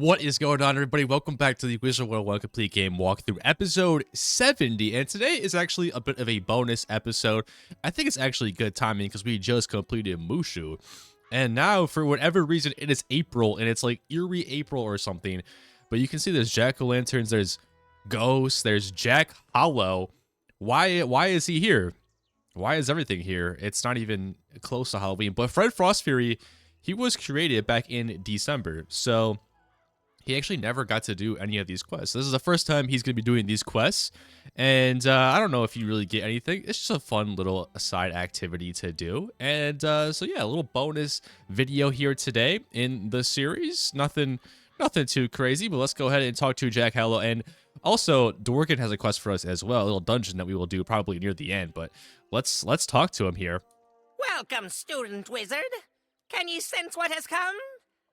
What is going on, everybody? Welcome back to the Wizard101 Complete Game Walkthrough, episode 70. And today is actually a bit of a bonus episode. I think it's actually good timing because we just completed Mushu. And now, for whatever reason, it is April, and it's like eerie April or something. But you can see there's jack-o'-lanterns, there's ghosts, there's Jack Hollow. Why is he here? Why is everything here? It's not even close to Halloween. But Fred Frostfury, he was created back in December. So he actually never got to do any of these quests. This is the first time he's going to be doing these quests. And I don't know if you really get anything. It's just a fun little side activity to do. And so yeah, a little bonus video here today in the series. Nothing too crazy, but let's go ahead and talk to Jack Hollow. And also, Dworgy has a quest for us as well, a little dungeon that we will do probably near the end. But let's talk to him here. Welcome, student wizard. Can you sense what has come?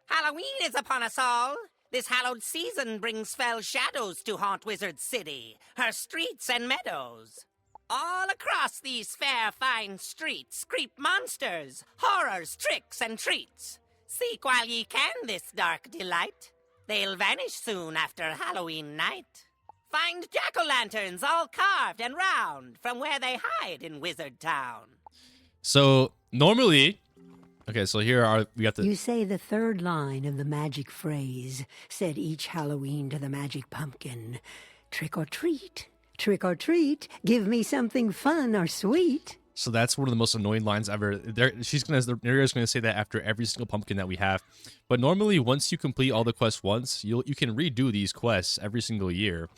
Halloween is upon us all. This hallowed season brings fell shadows to haunt Wizard City, her streets and meadows. All across these fair, fine streets creep monsters, horrors, tricks, and treats. Seek while ye can this dark delight. They'll vanish soon after Halloween night. Find jack-o'-lanterns all carved and round from where they hide in Wizard Town. So normally, okay, so we got the... You say the third line of the magic phrase, said each Halloween to the magic pumpkin. Trick or treat, give me something fun or sweet. So that's one of the most annoying lines ever. Neria's gonna say that after every single pumpkin that we have. But normally, once you complete all the quests once, you can redo these quests every single year,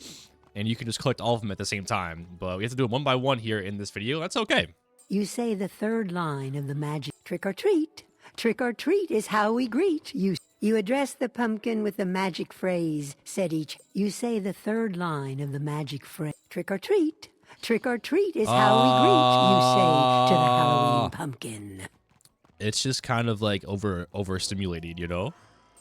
and you can just collect all of them at the same time. But we have to do it one by one here in this video. That's okay. You say the third line of the magic trick or treat is how we greet you. You address the pumpkin with the magic phrase, said each. You say the third line of the magic phrase, trick or treat is how we greet you, say to the Halloween pumpkin. It's just kind of like overstimulating, you know?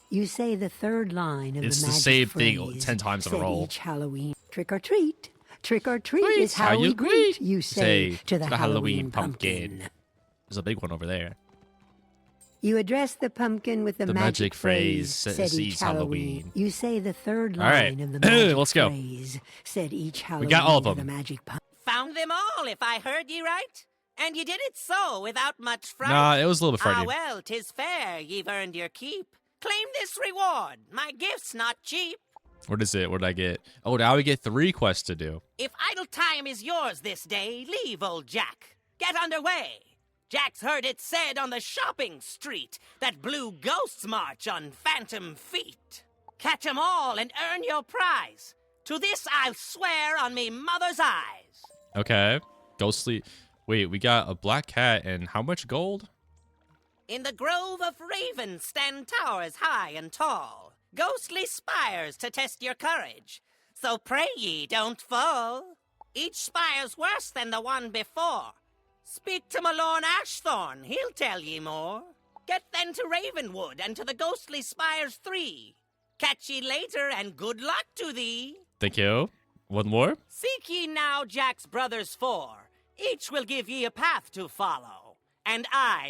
You say the third line of the magic phrase. It's the same thing 10 times in a row. Each Halloween, trick or treat is how we greet you, say to the Halloween pumpkin. There's a big one over there. You address the pumpkin with the magic phrase, said each Halloween. You say the third line of the magic let's go. phrase, said each Halloween. We got all of them. The magic Found them all, if I heard ye right. And ye did it so, without much fright. Nah, it was a little bit frightening. Ah, well, 'tis fair, ye've earned your keep. Claim this reward, my gift's not cheap. What is it? What did I get? Oh, now we get 3 quests to do. If idle time is yours this day, leave old Jack. Get underway. Jack's heard it said on the shopping street that blue ghosts march on phantom feet. Catch 'em all and earn your prize. To this I'll swear on me mother's eyes. Okay. Ghostly. Wait, we got a black cat and how much gold? In the grove of ravens stand towers high and tall, ghostly spires to test your courage. So pray ye don't fall. Each spire's worse than the one before. Speak to Malorn Ashthorn, he'll tell ye more. Get then to Ravenwood and to the ghostly spires 3. Catch ye later and good luck to thee. Thank you. One more? Seek ye now Jack's brothers 4. Each will give ye a path to follow. And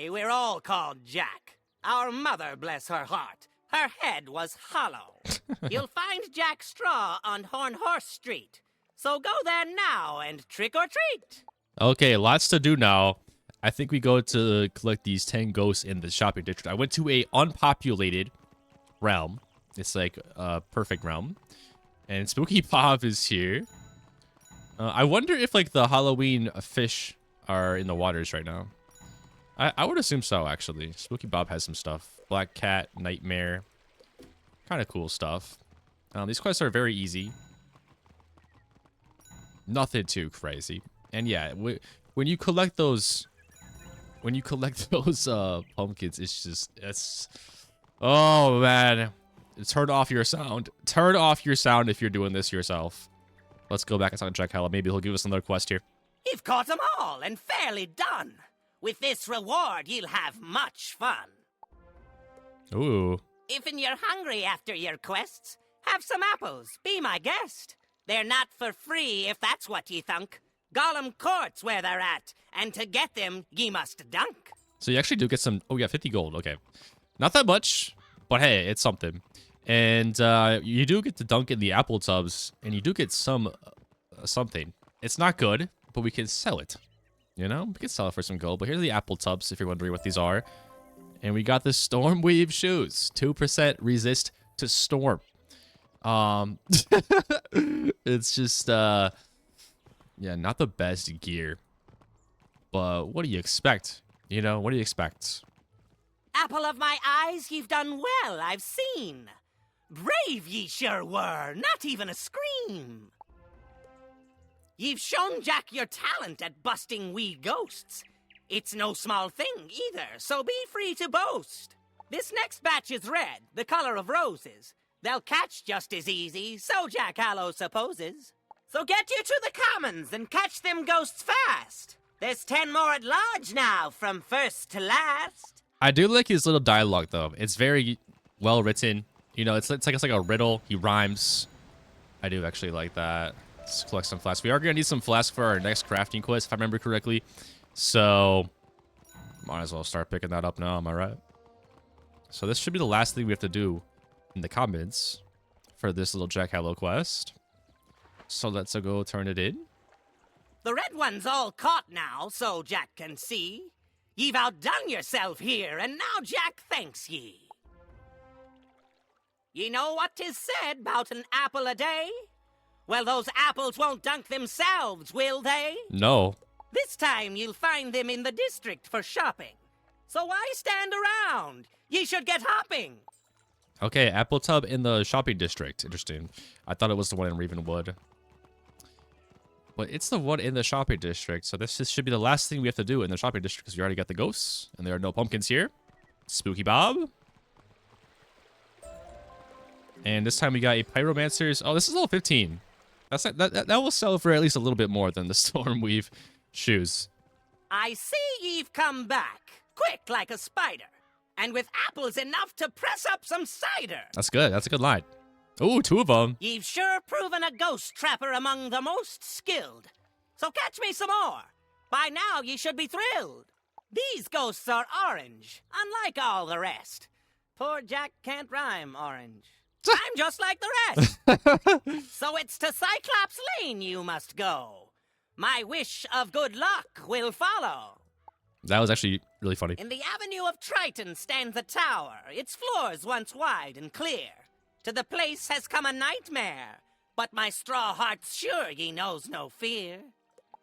we're all called Jack. Our mother, bless her heart, her head was hollow. You'll find Jack Straw on Hornhorse Street. So go there now and trick or treat. Okay, lots to do now. I think we go to collect these 10 ghosts in the shopping district. I went to a unpopulated realm. It's like a perfect realm. And Spooky Bob is here. I wonder if like the Halloween fish are in the waters right now. I would assume so, actually. Spooky Bob has some stuff. Black Cat, Nightmare. Kind of cool stuff. These quests are very easy. Nothing too crazy. And yeah, when you collect those pumpkins, it's oh man, turn off your sound. Turn off your sound if you're doing this yourself. Let's go back and talk to Jack Hollow. Maybe he'll give us another quest here. You've caught them all and fairly done. With this reward, you'll have much fun. Ooh. If you're hungry after your quests, have some apples. Be my guest. They're not for free if that's what ye thunk. Gollum Court's where they're at, and to get them, ye must dunk. So you actually do get some... Oh, yeah, 50 gold. Okay. Not that much, but hey, it's something. And you do get to dunk in the apple tubs, and you do get some something. It's not good, but we can sell it. You know, we can sell it for some gold. But here's the apple tubs, if you're wondering what these are. And we got the storm weave shoes, 2% resist to storm. It's just yeah, not the best gear. But what do you expect? You know, what do you expect? Apple of my eyes, you've done well, I've seen. Brave ye sure were, not even a scream. You've shown Jack your talent at busting wee ghosts. It's no small thing either, so be free to boast. This next batch is red, the color of roses. They'll catch just as easy, so Jack Hallow supposes. So get you to the commons and catch them ghosts fast. There's 10 more at large now, from first to last. I do like his little dialogue, though. It's very well written. You know, it's like a riddle. He rhymes. I do actually like that. Let's collect some flasks. We are going to need some flasks for our next crafting quest, if I remember correctly. So, might as well start picking that up now, am I right? So this should be the last thing we have to do in the comments for this little Jack Hallow quest. So let's go turn it in. The red one's all caught now, so Jack can see. Ye've outdone yourself here, and now Jack thanks ye. Ye know what 'tis said 'bout an apple a day? Well, those apples won't dunk themselves, will they? No. This time you'll find them in the district for shopping. So why stand around? Ye should get hopping. Okay, apple tub in the shopping district. Interesting. I thought it was the one in Ravenwood. But it's the one in the shopping district, so this should be the last thing we have to do in the shopping district because we already got the ghosts, and there are no pumpkins here. Spooky Bob. And this time we got a pyromancer's. Oh, this is level 15. That will sell for at least a little bit more than the Stormweave shoes. I see ye've come back, quick like a spider, and with apples enough to press up some cider. That's good. That's a good line. Ooh, 2 of them. Ye've sure proven a ghost trapper among the most skilled. So catch me some more. By now ye should be thrilled. These ghosts are orange, unlike all the rest. Poor Jack can't rhyme orange. I'm just like the rest. So it's to Cyclops Lane you must go. My wish of good luck will follow. That was actually really funny. In the Avenue of Triton stands a tower, its floors once wide and clear. To the place has come a nightmare, but my straw heart's sure ye knows no fear.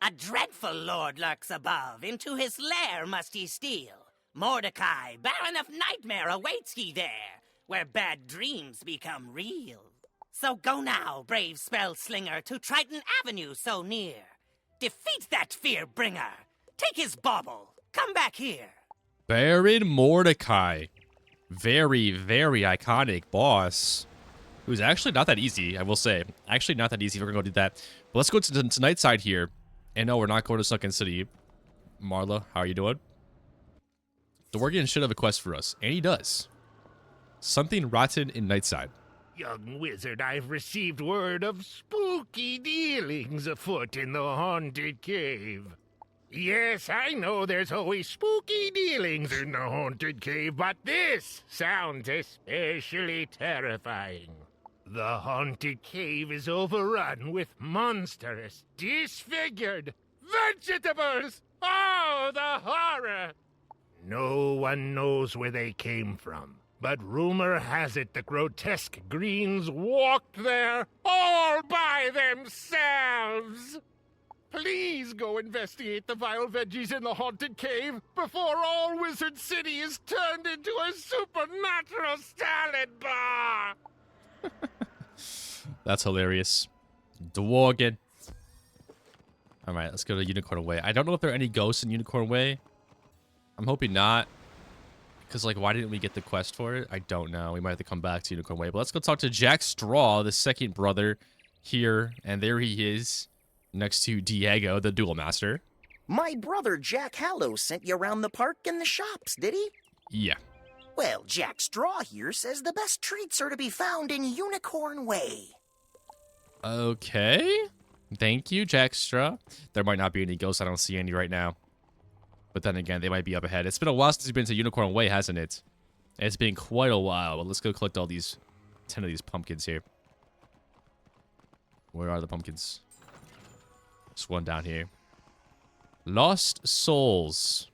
A dreadful lord lurks above, into his lair must ye steal. Mordecai, Baron of Nightmare, awaits ye there, where bad dreams become real. So go now, brave spell slinger, to Triton Avenue so near. Defeat that fear bringer. Take his bauble. Come back here. Baron Mordecai. Very, very iconic boss. Who's actually not that easy, I will say. Actually not that easy if we're going to go do that. But let's go to Nightside here. And no, we're not going to Sunken City. Marla, how are you doing? Dworgy should have a quest for us. And he does. Something rotten in Nightside. Young wizard, I've received word of spooky dealings afoot in the haunted cave. Yes, I know there's always spooky dealings in the haunted cave, but this sounds especially terrifying. The haunted cave is overrun with monstrous, disfigured vegetables! Oh, the horror! No one knows where they came from. But rumor has it the grotesque greens walked there all by themselves. Please go investigate the vile veggies in the haunted cave before all Wizard City is turned into a supernatural salad bar. That's hilarious. Dworgy. All right, let's go to Unicorn Way. I don't know if there are any ghosts in Unicorn Way. I'm hoping not. Because, like, why didn't we get the quest for it? I don't know. We might have to come back to Unicorn Way. But let's go talk to Jack Straw, the second brother here. And there he is, next to Diego, the duel master. My brother Jack Hallow sent you around the park and the shops, did he? Yeah. Well, Jack Straw here says the best treats are to be found in Unicorn Way. Okay. Thank you, Jack Straw. There might not be any ghosts. I don't see any right now. But then again, they might be up ahead. It's been a while since we've been to Unicorn Way, hasn't it? It's been quite a while. But let's go collect all these 10 of these pumpkins here. Where are the pumpkins? There's one down here. Lost souls.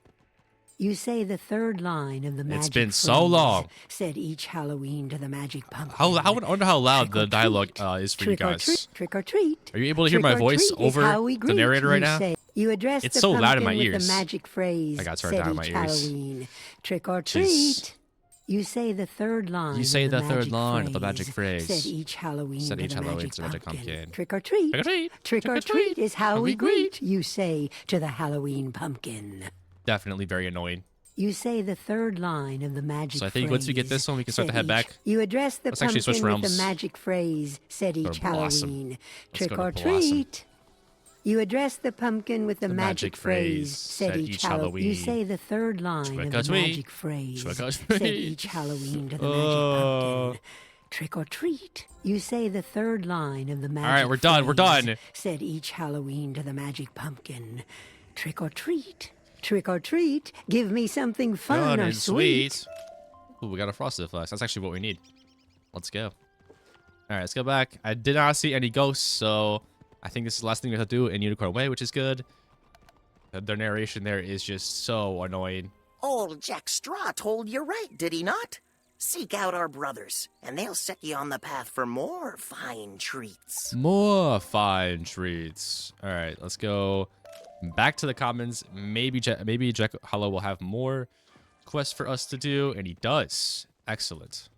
You say the third line of the magic It's been phrase, so long. said each Halloween to the magic pumpkin. I wonder how loud the dialogue is for you Trick or guys. treat, trick or treat. Are you able to hear my voice over the narrator right now? You address It's the so loud in my pumpkin with ears. the magic phrase, I gotta turn it said down in my each ears. Halloween. Trick or Jeez. treat. You say the third line. You say of the the third magic line of the phrase, magic phrase. Said each Halloween. Said to each the Halloween magic to the magic pumpkin. pumpkin. Trick or treat. Trick or treat. Trick or Trick or treat. treat is how How we we greet. greet. You say to the Halloween pumpkin. Definitely very annoying. You say the third line of the magic So I think once we get this one, we can start to said head each- back. You address the Let's actually switch pumpkin with realms. the magic phrase, said Go each to Blossom. Halloween. Let's Trick go to or Blossom. treat. You address the pumpkin with the, The magic phrase, said each Halloween. You Halloween. say the third line Trick of or the treat. magic phrase, Trick or said treat. each Halloween to the Oh. magic pumpkin. Trick or treat. You say the third line of the magic right, we're done, we're phrase, done. said each Halloween to the magic pumpkin. Trick or treat. Trick or treat. Give me something fun Fun or and sweet. sweet. Ooh, we got a frosted flask. That's actually what we need. Let's go. All right, let's go back. I did not see any ghosts, so I think this is the last thing we have to do in Unicorn Way, which is good. Their narration there is just so annoying. Old Jack Straw told you right, did he not? Seek out our brothers, and they'll set you on the path for more fine treats. More fine treats. All right, let's go back to the commons. Maybe Jack Hollow will have more quests for us to do, and he does. Excellent.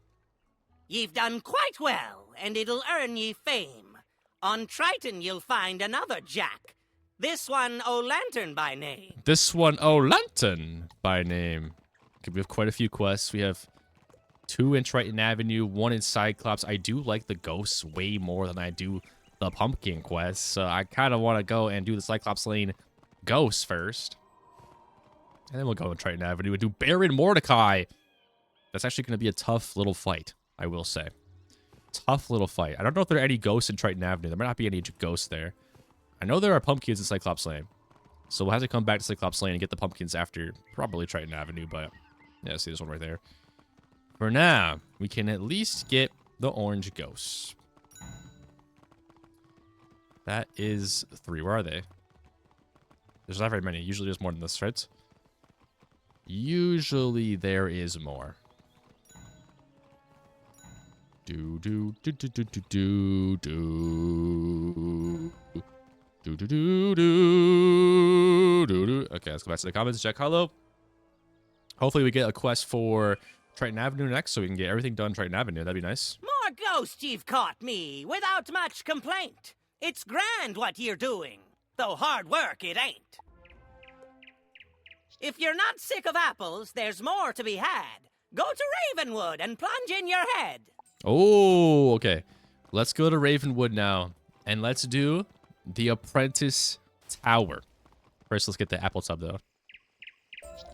Ye've done quite well, and it'll earn ye fame. On Triton you'll find another Jack. This one O'Lantern by name. This one, O'Lantern by name. Okay, we have quite a few quests. We have 2 in Triton Avenue, 1 in Cyclops. I do like the ghosts way more than I do the pumpkin quests, so I kind of want to go and do the Cyclops Lane ghosts first. And then we'll go to Triton Avenue and do Baron Mordecai. That's actually going to be a tough little fight, I will say. Tough little fight. I don't know if there are any ghosts in Triton Avenue. There might not be any ghosts there. I know there are pumpkins in Cyclops Lane. So we'll have to come back to Cyclops Lane and get the pumpkins after probably Triton Avenue, but yeah, see this one right there. For now, we can at least get the orange ghosts. That is 3. Where are they? There's not very many. Usually there's more than this, right? Usually there is more. Do do do do do do do do do do do do do. Okay, let's go back to the comments. Jack Hollow. Hopefully we get a quest for Triton Avenue next, so we can get everything done Triton Avenue. That'd be nice. More ghosts you've caught me, without much complaint. It's grand what you're doing, though hard work it ain't. If you're not sick of apples, there's more to be had. Go to Ravenwood and plunge in your head. Oh, okay. Let's go to Ravenwood now, and let's do the Apprentice Tower. First, let's get the apple tub, though.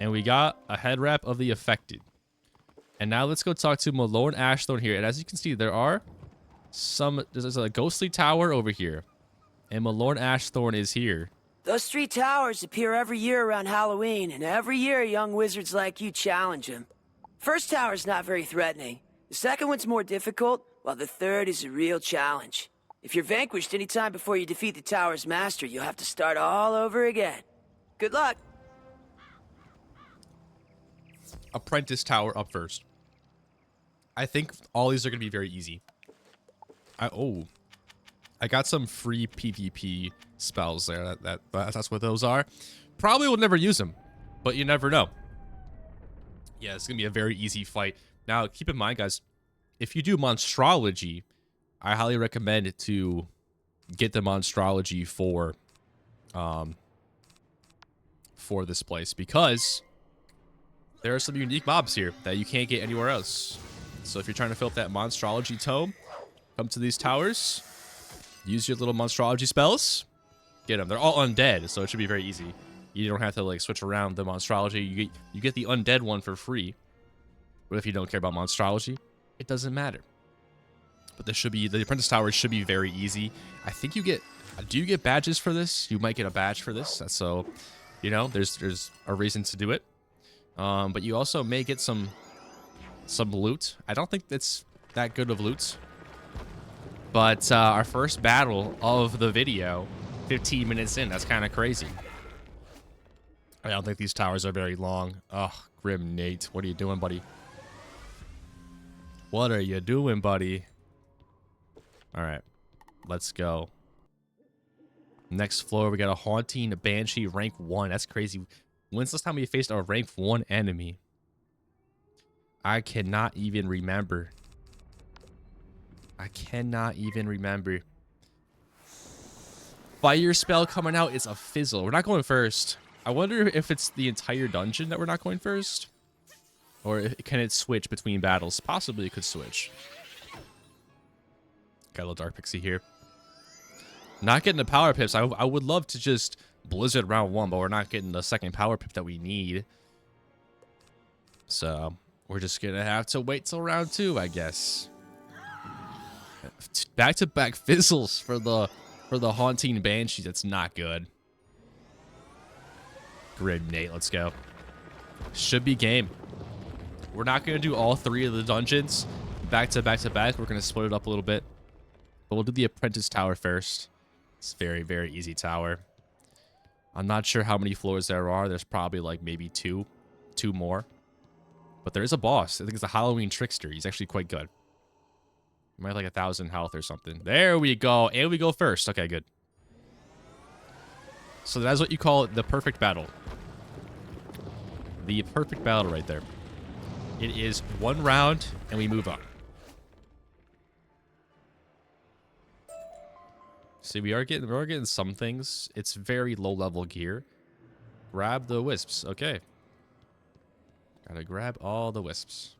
And we got a head wrap of the affected. And now let's go talk to Malorn Ashthorn here. And as you can see, there's a ghostly tower over here. And Malorn Ashthorn is here. Those 3 towers appear every year around Halloween, and every year young wizards like you challenge them. First tower's not very threatening. The second one's more difficult, while the third is a real challenge. If you're vanquished any time before you defeat the tower's master, you'll have to start all over again. Good luck. Apprentice Tower up first. I think all these are going to be very easy. I got some free PvP spells there. That's what those are. Probably will never use them, but you never know. Yeah, it's going to be a very easy fight. Now, keep in mind, guys, if you do Monstrology, I highly recommend to get the Monstrology for this place, because there are some unique mobs here that you can't get anywhere else. So if you're trying to fill up that Monstrology tome, come to these towers, use your little Monstrology spells, get them. They're all undead, so it should be very easy. You don't have to like switch around the Monstrology. You get the undead one for free. But if you don't care about Monstrology, it doesn't matter. But the Apprentice Tower should be very easy. I think do you get badges for this? You might get a badge for this. That's so, there's a reason to do it. But you also may get some loot. I don't think it's that good of loot. But our first battle of the video, 15 minutes in. That's kind of crazy. I don't think these towers are very long. Ugh, Grim Nate. What are you doing, buddy? What are you doing, buddy? All right. Let's go. Next floor, we got a Haunting Banshee rank 1. That's crazy. When's the last time we faced a rank 1 enemy? I cannot even remember. I cannot even remember. Fire spell coming out is a fizzle. We're not going first. I wonder if it's the entire dungeon that we're not going first. Or can it switch between battles? Possibly it could switch. Got a little Dark Pixie here. Not getting the power pips. I would love to just Blizzard round 1, but we're not getting the second power pip that we need. So we're just going to have to wait till round 2, I guess. Back-to-back fizzles for the Haunting Banshee. That's not good. Grim Nate, let's go. Should be game. We're not going to do all 3 of the dungeons back-to-back-to-back. We're going to split it up a little bit. But we'll do the Apprentice Tower first. It's very, very easy tower. I'm not sure how many floors there are. There's probably like maybe two more. But there is a boss. I think it's a Halloween Trickster. He's actually quite good. He might have like 1,000 health or something. There we go. And we go first. Okay, good. So that's what you call the perfect battle. The perfect battle right there. It is 1 round and we move on. See, we're getting some things. It's very low level gear. Grab the wisps. Okay. Gotta grab all the wisps.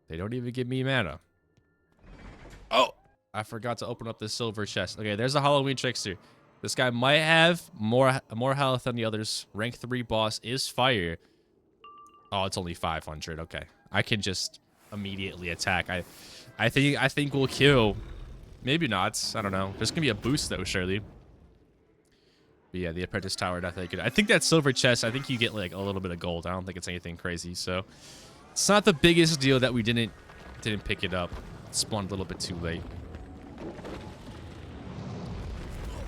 They don't even give me mana. Oh! I forgot to open up this silver chest. Okay, there's a Halloween Trickster. This guy might have more health than the others. Rank 3 boss is fire. Oh, it's only 500. Okay. I can just immediately attack. I think we'll kill. Maybe not. I don't know. There's gonna be a boost though, surely. But yeah, the Apprentice Tower, not that good. I think that silver chest, I think you get like a little bit of gold. I don't think it's anything crazy. So it's not the biggest deal that we didn't pick it up. It spawned a little bit too late.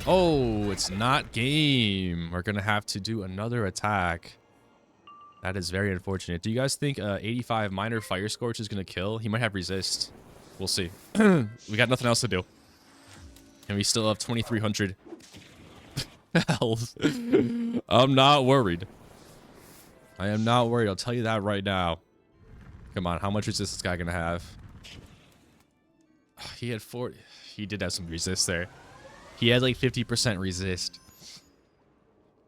Oh, it's not game. We're gonna have to do another attack. That is very unfortunate. Do you guys think 85 minor fire scorch is gonna kill? He might have resist. We'll see. We got nothing else to do. And we still have 2,300 health. I'm not worried. I am not worried. I'll tell you that right now. Come on. How much resist is this guy going to have? He had 40. He did have some resist there. He had like 50% resist.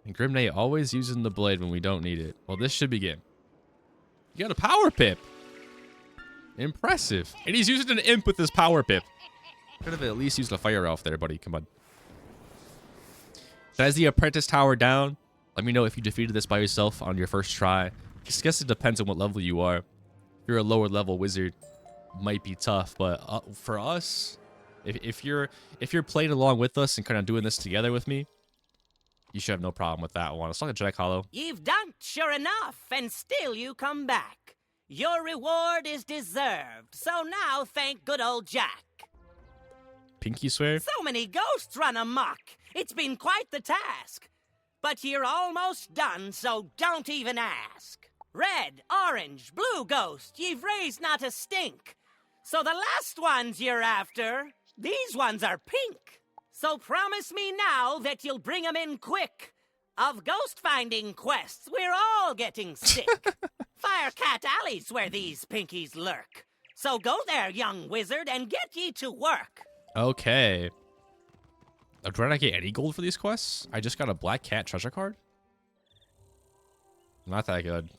And Grim Nate always using the blade when we don't need it. Well, this should begin. You got a power pip. Impressive. And he's using an imp with his power pip. Could have at least used a fire elf there, buddy. Come on. So as the Apprentice Tower down, let me know if you defeated this by yourself on your first try. I guess it depends on what level you are. If you're a lower level wizard, might be tough. But for us, if you're playing along with us and kind of doing this together with me, you should have no problem with that one. Let's talk to Jack Hollow. You've dunked sure enough, and still you come back. Your reward is deserved, so now thank good old Jack. Pinky swear? So many ghosts run amok. It's been quite the task. But you're almost done, so don't even ask. Red, orange, blue ghost, you've raised not a stink. So the last ones you're after, these ones are pink. So promise me now that you'll bring 'em in quick. Of ghost-finding quests, we're all getting sick. Firecat Alley's where these pinkies lurk. So go there, young wizard, and get ye to work. Okay. Do I not get any gold for these quests? I just got a Black Cat treasure card? Not that good.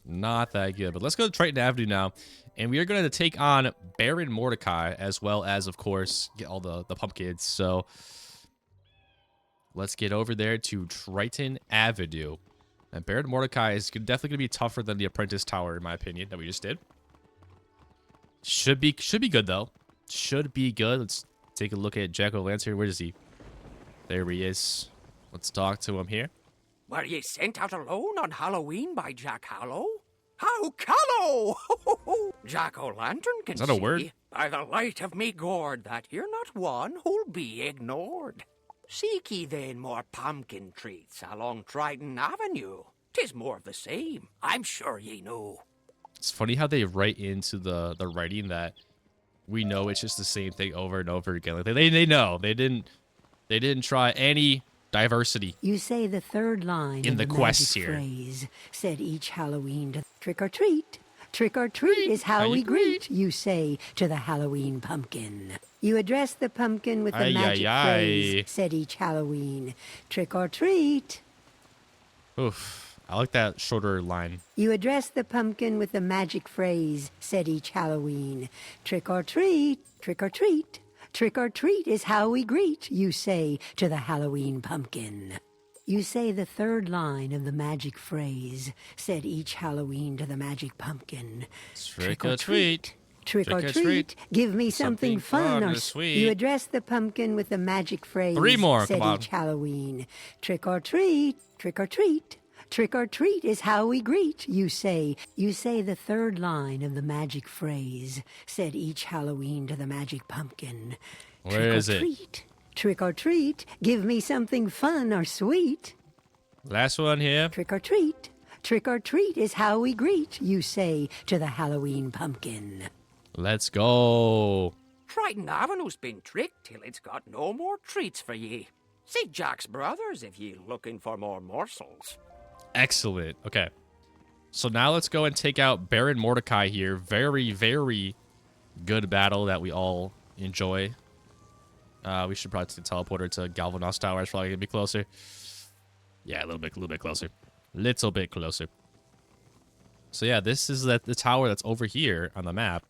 Not that good. But let's go to Triton Avenue now. And we are going to take on Baron Mordecai, as well as, of course, get all the pumpkins. So let's get over there to Triton Avenue. And Baron Mordecai is definitely going to be tougher than the Apprentice Tower, in my opinion, that we just did. Should be good, though. Should be good. Let's take a look at Jack-o'-lantern. Where is he? There he is. Let's talk to him here. Were ye sent out alone on Halloween by Jack Hallow? How callow! Jack-o'-lantern can Is that a see, word? by the light of me gourd, that you're not one who'll be ignored. Seek ye then more pumpkin treats along Triton Avenue. 'Tis more of the same, I'm sure ye know. It's funny how they write into the writing that we know it's just the same thing over and over again. Like they know. They didn't try any diversity. You say the third line In of the the quests magic here. phrase, said each Halloween to trick or treat. Trick or treat is how we greet, you say to the Halloween pumpkin. You address the pumpkin with the Ay, magic ay, phrase, ay. said each Halloween. Trick or treat. Oof. I like that shorter line. You address the pumpkin with the magic phrase, said each Halloween. Trick or treat, trick or treat. Trick or treat is how we greet, you say to the Halloween pumpkin. You say the third line of the magic phrase, said each Halloween to the magic pumpkin. Trick or treat. Trick or treat, give me something fun or sweet. You address the pumpkin with the magic phrase, 3 more, said come on. each Halloween. Trick or treat, trick or treat. Trick or treat is how we greet, you say. You say the third line of the magic phrase, said each Halloween to the magic pumpkin. Where Trick is or it? treat, trick or treat, give me something fun or sweet. Last one here. Trick or treat is how we greet, you say to the Halloween pumpkin. Let's go. Triton Avenue's been tricked till it's got no more treats for ye. See Jack's brothers if ye looking for more morsels. Excellent. Okay. So now let's go and take out Baron Mordecai here. Very, very good battle that we all enjoy. We should probably take the teleporter to Galvanos Tower. It's probably going to be closer. Yeah, a little bit closer. Little bit closer. So yeah, this is the tower that's over here on the map,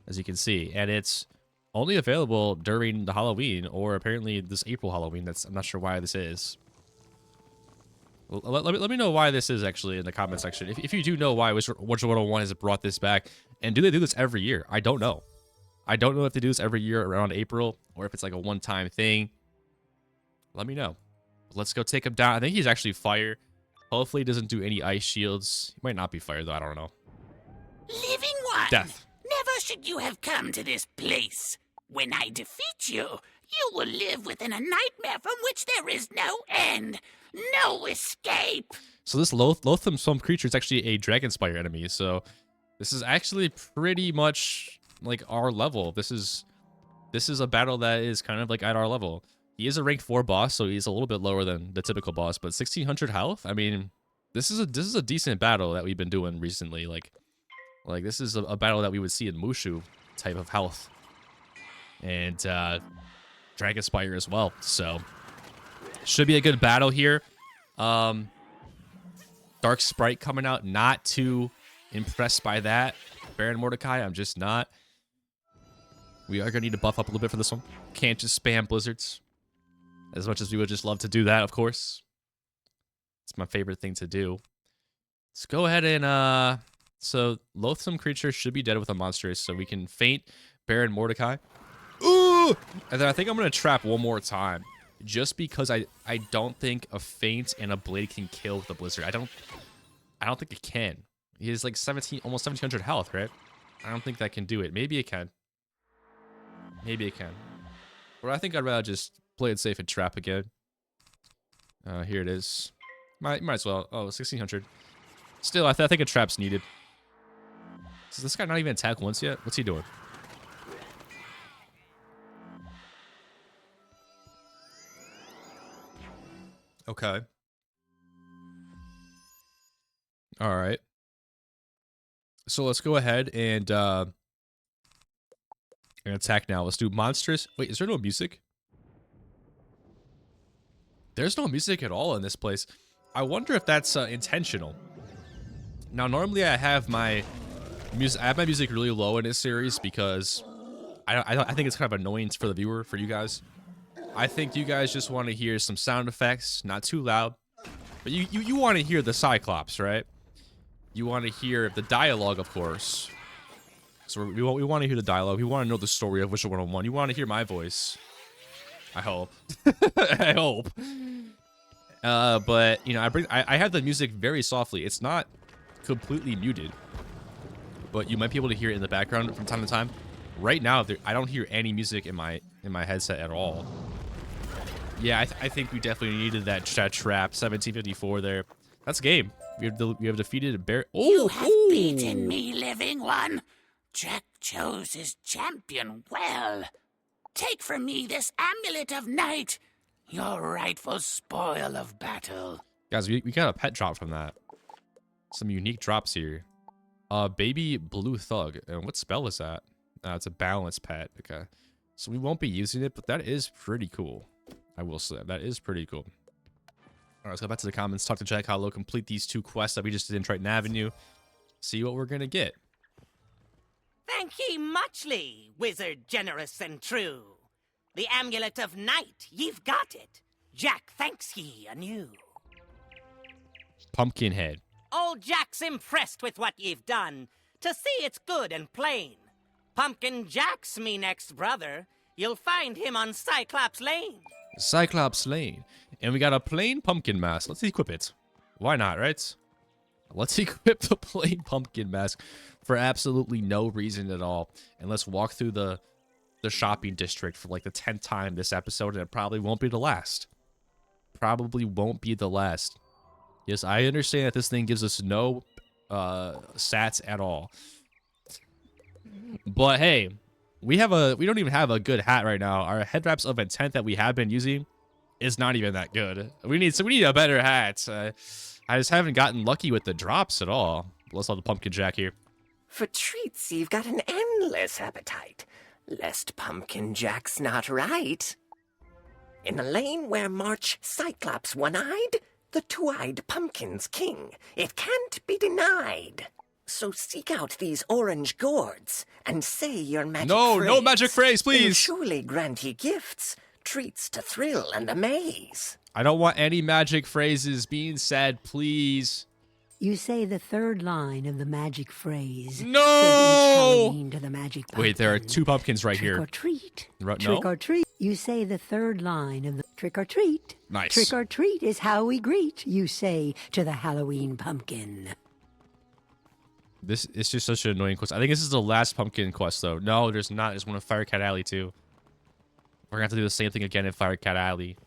as you can see. And it's only available during the Halloween, or apparently this April Halloween. I'm not sure why this is. Let me know why this is actually in the comment section. If you do know why Wizard101 has brought this back, and do they do this every year? I don't know. I don't know if they do this every year around April, or if it's like a one-time thing. Let me know. Let's go take him down. I think he's actually fire. Hopefully he doesn't do any ice shields. He might not be fire though, I don't know. Living one! Death. Never should you have come to this place. When I defeat you, you will live within a nightmare from which there is no end. No escape! So this loathsome swamp creature is actually a Dragonspire enemy, so this is actually pretty much like our level. This is a battle that is kind of like at our level. He is a rank 4 boss, so he's a little bit lower than the typical boss, but 1600 health? I mean, this is a decent battle that we've been doing recently. Like this is a battle that we would see in Mushu type of health. And Dragonspire as well, so should be a good battle here. Dark Sprite coming out, not too impressed by that. Baron Mordecai, I'm just not. We are gonna need to buff up a little bit for this one. Can't just spam blizzards. As much as we would just love to do that, of course. It's my favorite thing to do. Let's go ahead and so loathsome creature should be dead with a monstrous, so we can feint Baron Mordecai. Ooh! And then I think I'm gonna trap one more time. Just because I don't think a feint and a blade can kill with a blizzard. I don't think it can. He has like almost 1700 health, right? I don't think that can do it. Maybe it can. Maybe it can. But I think I'd rather just play it safe and trap again. Here it is. Might as well. Oh, 1600. Still, I think a trap's needed. Does this guy not even attack once yet? What's he doing? Okay. All right. So let's go ahead and attack now. Let's do monstrous. Wait, is there no music? There's no music at all in this place. I wonder if that's intentional. Now, normally I have my music. I have my music really low in this series because I think it's kind of annoying for the viewer, for you guys. I think you guys just want to hear some sound effects, not too loud. But you want to hear the Cyclops, right? You want to hear the dialogue, of course. So we want to hear the dialogue. We want to know the story of Wizard101. You want to hear my voice. I hope. I hope. But you know, I have the music very softly. It's not completely muted, but you might be able to hear it in the background from time to time. Right now, I don't hear any music in my headset at all. Yeah, I think we definitely needed that trap. 1754 there. That's game. We have defeated a bear. Oh, You have beaten me, living one. Jack chose his champion well. Take from me this amulet of night, your rightful spoil of battle. Guys, we got a pet drop from that. Some unique drops here. Baby blue thug. And what spell is that? It's a balance pet. Okay. So we won't be using it, but that is pretty cool. I will say that is pretty cool. All right, let's go back to the comments. Talk to Jack Hollow. Complete these 2 quests that we just did in Triton Avenue. See what we're going to get. Thank ye muchly, wizard generous and true. The amulet of night, ye've got it. Jack thanks ye anew. Pumpkinhead. Old Jack's impressed with what ye've done. To see it's good and plain. Pumpkin Jack's me next brother. You'll find him on Cyclops Lane. Cyclops Lane. And we got a plain pumpkin mask. Let's equip it. Why not, right? Let's equip the plain pumpkin mask for absolutely no reason at all. And let's walk through the shopping district for like the 10th time this episode, and it probably won't be the last. Probably won't be the last. Yes, I understand that this thing gives us no stats at all. But hey, we don't even have a good hat right now. Our head wraps of intent that we have been using is not even that good. We need a better hat. I just haven't gotten lucky with the drops at all. Let's have the pumpkin jack here. For treats, you've got an endless appetite, lest Pumpkin Jack's not right. In a lane where march Cyclops one-eyed, the two-eyed pumpkin's king, it can't be denied. So seek out these orange gourds and say your magic phrase. No magic phrase, please. And surely grant ye gifts, treats to thrill and amaze. I don't want any magic phrases being said, please. You say the 3rd line of the magic phrase. No! Said each Halloween to the magic pumpkin. Wait, there are 2 pumpkins right Trick here. or treat. No? Trick or treat. You say the 3rd line of the trick or treat. Nice. Trick or treat is how we greet, you say to the Halloween pumpkin. This is just such an annoying quest. I think this is the last pumpkin quest, though. No, there's not. There's one in Firecat Alley, too. We're going to have to do the same thing again in Firecat Alley.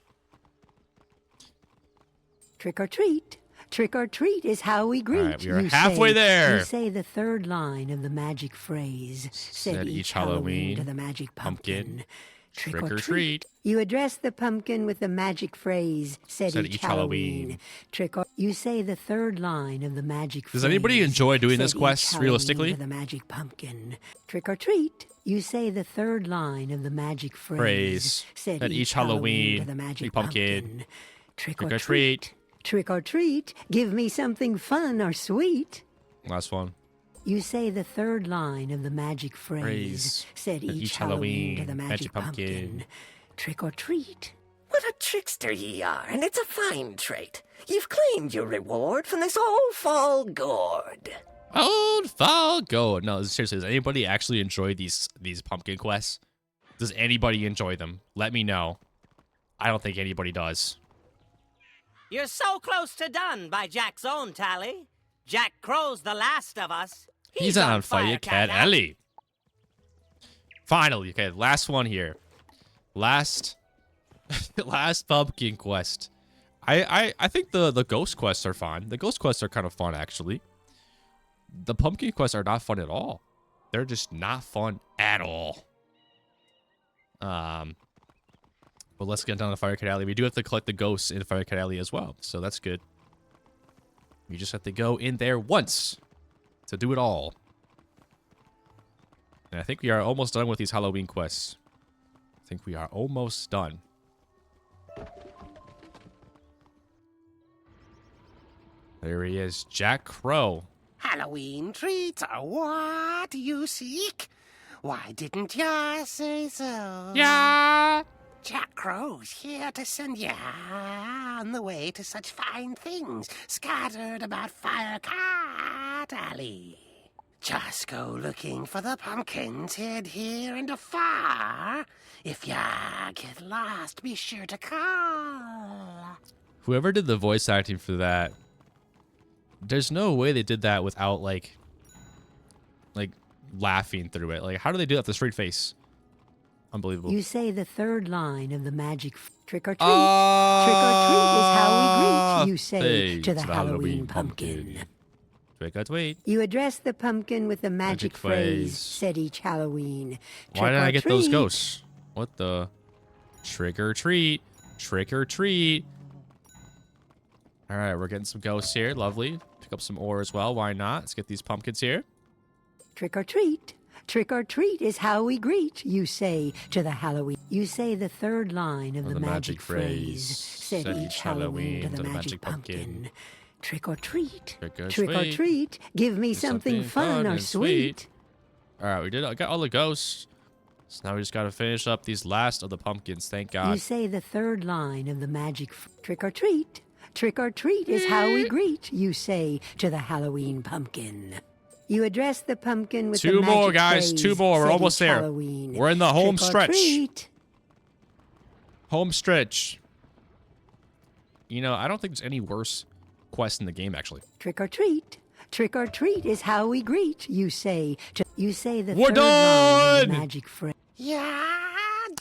Trick or treat. Trick or treat is how we greet. All right, we are you halfway there. You say the 3rd line of the magic phrase. Said each Halloween to the magic pumpkin. Trick or treat. You address the pumpkin with the magic phrase. Said each Halloween. Trick or you say the 3rd line of the magic phrase. Does anybody enjoy doing this Said quest each realistically? Halloween to the magic pumpkin. Trick or treat. You say the 3rd line of the magic phrase. Said each Halloween to the magic pumpkin. Trick or treat. Trick or treat, give me something fun or sweet. Last one. You say the 3rd line of the magic phrase. Said each Halloween to the magic pumpkin. Trick or treat. What a trickster ye are, and it's a fine trait. You've claimed your reward from this old fall gourd. Old fall gourd. No, seriously, does anybody actually enjoy these pumpkin quests? Does anybody enjoy them? Let me know. I don't think anybody does. You're so close to done by Jack's own tally. Jack Crow's the last of us. He's on Firecat Alley. Finally, okay, last one here. Last pumpkin quest. I think the ghost quests are fun. The ghost quests are kind of fun, actually. The pumpkin quests are not fun at all. They're just not fun at all. But let's get down to Firecat Alley. We do have to collect the ghosts in Firecat Alley as well, so that's good. We just have to go in there once to do it all. And I think we are almost done with these Halloween quests. I think we are almost done. There he is, Jack Crow. Halloween treats are what you seek? Why didn't ya say so? Yeah. Jack Crow's here to send ya on the way to such fine things scattered about Firecat Alley. Just go looking for the pumpkins hid here and afar. If ya get lost, be sure to call. Whoever did the voice acting for that There's no way they did that without, like laughing through it. Like, how do they do that with a straight face? Unbelievable. You say the third line of the magic trick or treat. Trick or treat is how we greet, you say to the Halloween pumpkin. Trick or treat. You address the pumpkin with the magic phrase said each Halloween. Why didn't I get those ghosts? What the? Trick or treat. Trick or treat. All right, we're getting some ghosts here. Lovely. Pick up some ore as well. Why not? Let's get these pumpkins here. Trick or treat. Trick or treat is how we greet, you say to the Halloween. You say the third line of the magic phrase said each Halloween to the magic pumpkin. Trick or treat. Trick or treat. Give me something fun or sweet. All right, we did. I got all the ghosts. So now we just got to finish up these last of the pumpkins. Thank God. You say the third line of the magic trick or treat. Trick or treat is how we greet, you say to the Halloween pumpkin. You address the pumpkin with the magic Two more, guys. phrase, Two more. We're said almost each there. Halloween. We're in the home Trick or stretch. treat. Home stretch. You know, I don't think there's any worse quest in the game, actually. Trick or treat. Trick or treat is how we greet, you say to the We're third line of done! the magic phrase. Yeah,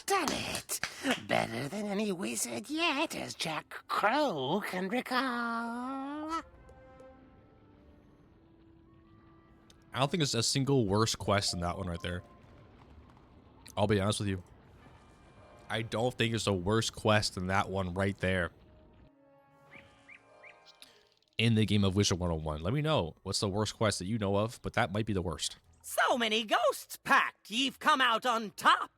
done it. Better than any wizard yet, as Jack Crow can recall. I don't think there's a single worse quest than that one right there. I'll be honest with you. I don't think there's a worse quest than that one right there. In the game of Wizard101. Let me know what's the worst quest that you know of, but that might be the worst. So many ghosts packed, you've come out on top.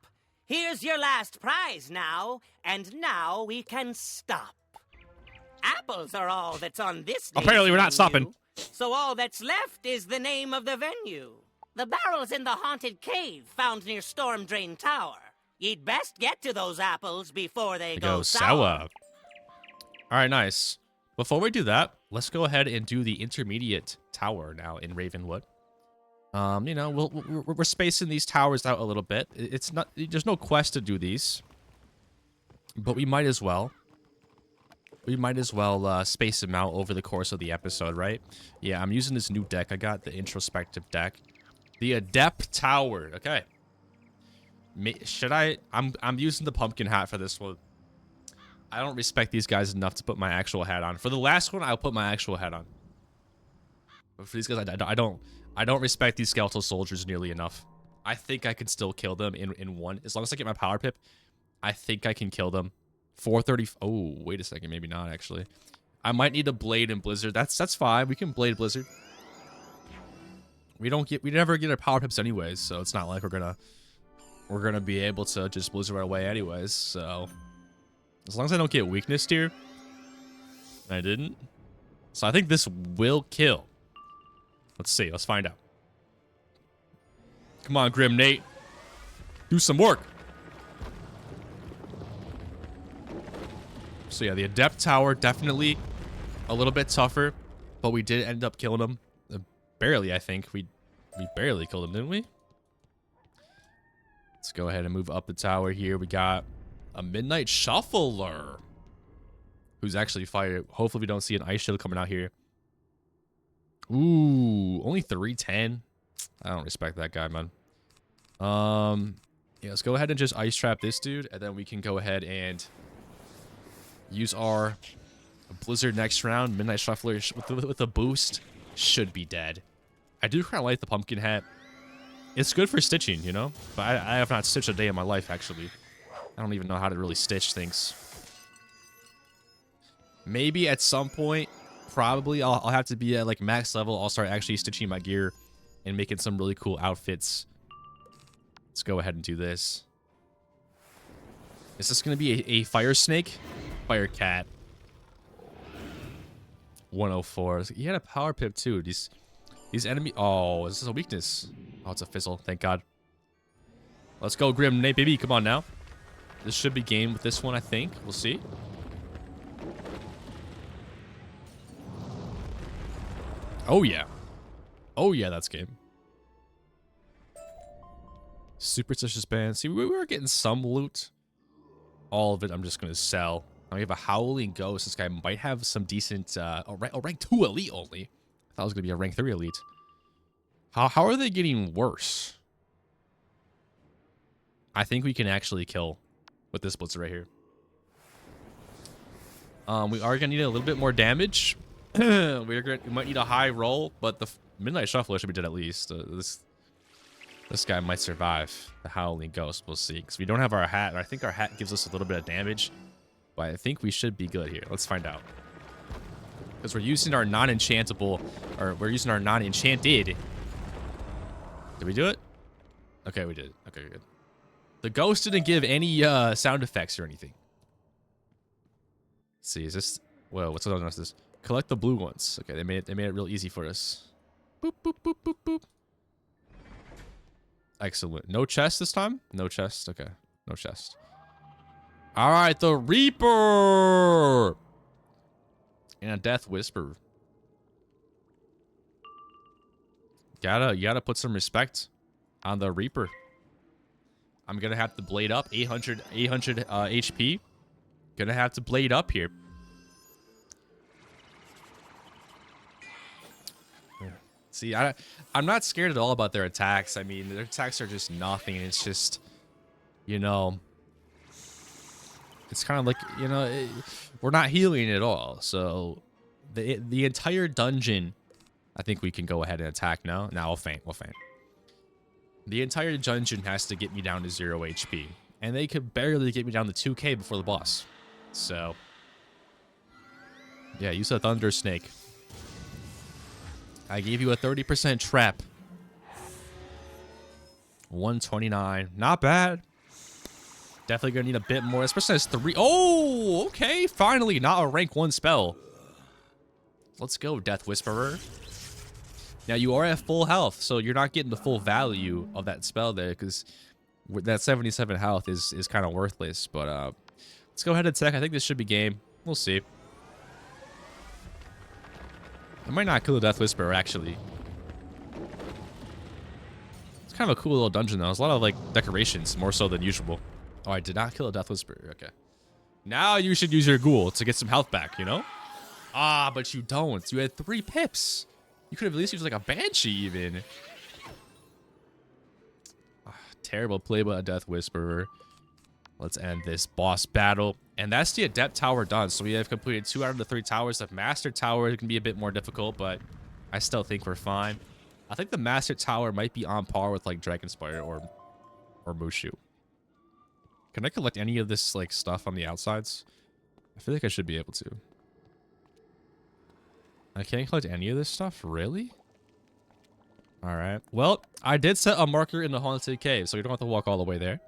Here's your last prize now, and now we can stop. Apples are all that's on this day's Apparently we're not menu, stopping. So all that's left is the name of the venue. The barrel's in the haunted cave found near Storm Drain Tower. You'd best get to those apples before they go sour. All right, nice. Before we do that, let's go ahead and do the intermediate tower now in Ravenwood. You know, we're spacing these towers out a little bit. It's not, there's no quest to do these, but we might as well. We might as well space them out over the course of the episode, right? Yeah, I'm using this new deck. I got the introspective deck, the Adept Tower. Okay. Should I? I'm using the pumpkin hat for this one. I don't respect these guys enough to put my actual hat on. For the last one, I'll put my actual hat on. But for these guys, I don't respect these skeletal soldiers nearly enough. I think I can still kill them in one. As long as I get my power pip, I think I can kill them. 430. Oh, wait a second. Maybe not, actually. I might need a blade and blizzard. That's fine. We can blade blizzard. We never get our power pips anyways, so it's not like we're gonna be able to just blizzard our way anyways, so as long as I don't get weakness here. I didn't. So I think this will kill. Let's see. Let's find out. Come on, Grim Nate. Do some work. So yeah, the Adept Tower, definitely a little bit tougher, but we did end up killing him. Barely, I think. We barely killed him, didn't we? Let's go ahead and move up the tower here. We got a Midnight Shuffler, who's actually fired. Hopefully we don't see an ice shield coming out here. Ooh, only 310. I don't respect that guy, man. Yeah, let's go ahead and just ice trap this dude, and then we can go ahead and use our blizzard next round. Midnight Shuffler with a boost should be dead. I do kind of like the pumpkin hat. It's good for stitching, you know? But I have not stitched a day in my life, actually. I don't even know how to really stitch things. Maybe at some point, probably I'll have to be at like max level. I'll start actually stitching my gear and making some really cool outfits. Let's go ahead and do this. Is this going to be a fire snake? Fire cat. 104. He had a power pip too. These enemy. Oh, is this a weakness? Oh, it's a fizzle. Thank God. Let's go, Grim Nate, baby. Come on now. This should be game with this one, I think. We'll see. Oh, yeah. Oh, yeah, that's game. Superstitious band. See, we were getting some loot. All of it I'm just going to sell. Now we have a Howling Ghost. This guy might have some decent... rank 2 elite only. I thought it was going to be a rank 3 elite. How are they getting worse? I think we can actually kill with this blitzer right here. We are going to need a little bit more damage. We might need a high roll, but the Midnight Shuffler should be dead at least. This guy might survive the Howling Ghost. We'll see. Because we don't have our hat. I think our hat gives us a little bit of damage. But I think we should be good here. Let's find out. Because we're using our non-enchantable, or we're using our non-enchanted. Did we do it? Okay, we did. Okay, good. The ghost didn't give any sound effects or anything. Let's see, is this... Whoa, what's on this? Collect the blue ones. Okay, they made it real easy for us. Boop, boop, boop, boop, boop. Excellent. No chest this time? No chest. Okay, no chest. All right, the Reaper! And a Death Whisper. You gotta put some respect on the Reaper. I'm gonna have to blade up 800 HP. Gonna have to blade up here. See, I'm not scared at all about their attacks. I mean, their attacks are just nothing. It's just, you know, it's kind of like, you know, we're not healing at all. So the entire dungeon, I think we can go ahead and attack now. Now we'll faint. We'll faint. The entire dungeon has to get me down to 0 HP. And they could barely get me down to 2k before the boss. So, yeah, use a Thunder Snake. I gave you a 30% trap. 129. Not bad. Definitely gonna need a bit more, especially as 3. Oh, okay. Finally, not a rank 1 spell. Let's go, Death Whisperer. Now, you are at full health, so you're not getting the full value of that spell there, because that 77 health is kind of worthless. But let's go ahead and attack. I think this should be game. We'll see. I might not kill the Death Whisperer, actually. It's kind of a cool little dungeon, though. There's a lot of, like, decorations, more so than usual. Oh, I did not kill a Death Whisperer. Okay. Now you should use your ghoul to get some health back, you know? Ah, but you don't. You had 3 pips. You could have at least used, like, a Banshee, even. Ah, terrible play by a Death Whisperer. Let's end this boss battle. And that's the Adept Tower done. So we have completed 2 out of the 3 towers. The Master Tower can be a bit more difficult, but I still think we're fine. I think the Master Tower might be on par with, like, Dragonspire or Mushu. Can I collect any of this, like, stuff on the outsides? I feel like I should be able to. I can't collect any of this stuff? Really? Alright. Well, I did set a marker in the Haunted Cave, so you don't have to walk all the way there.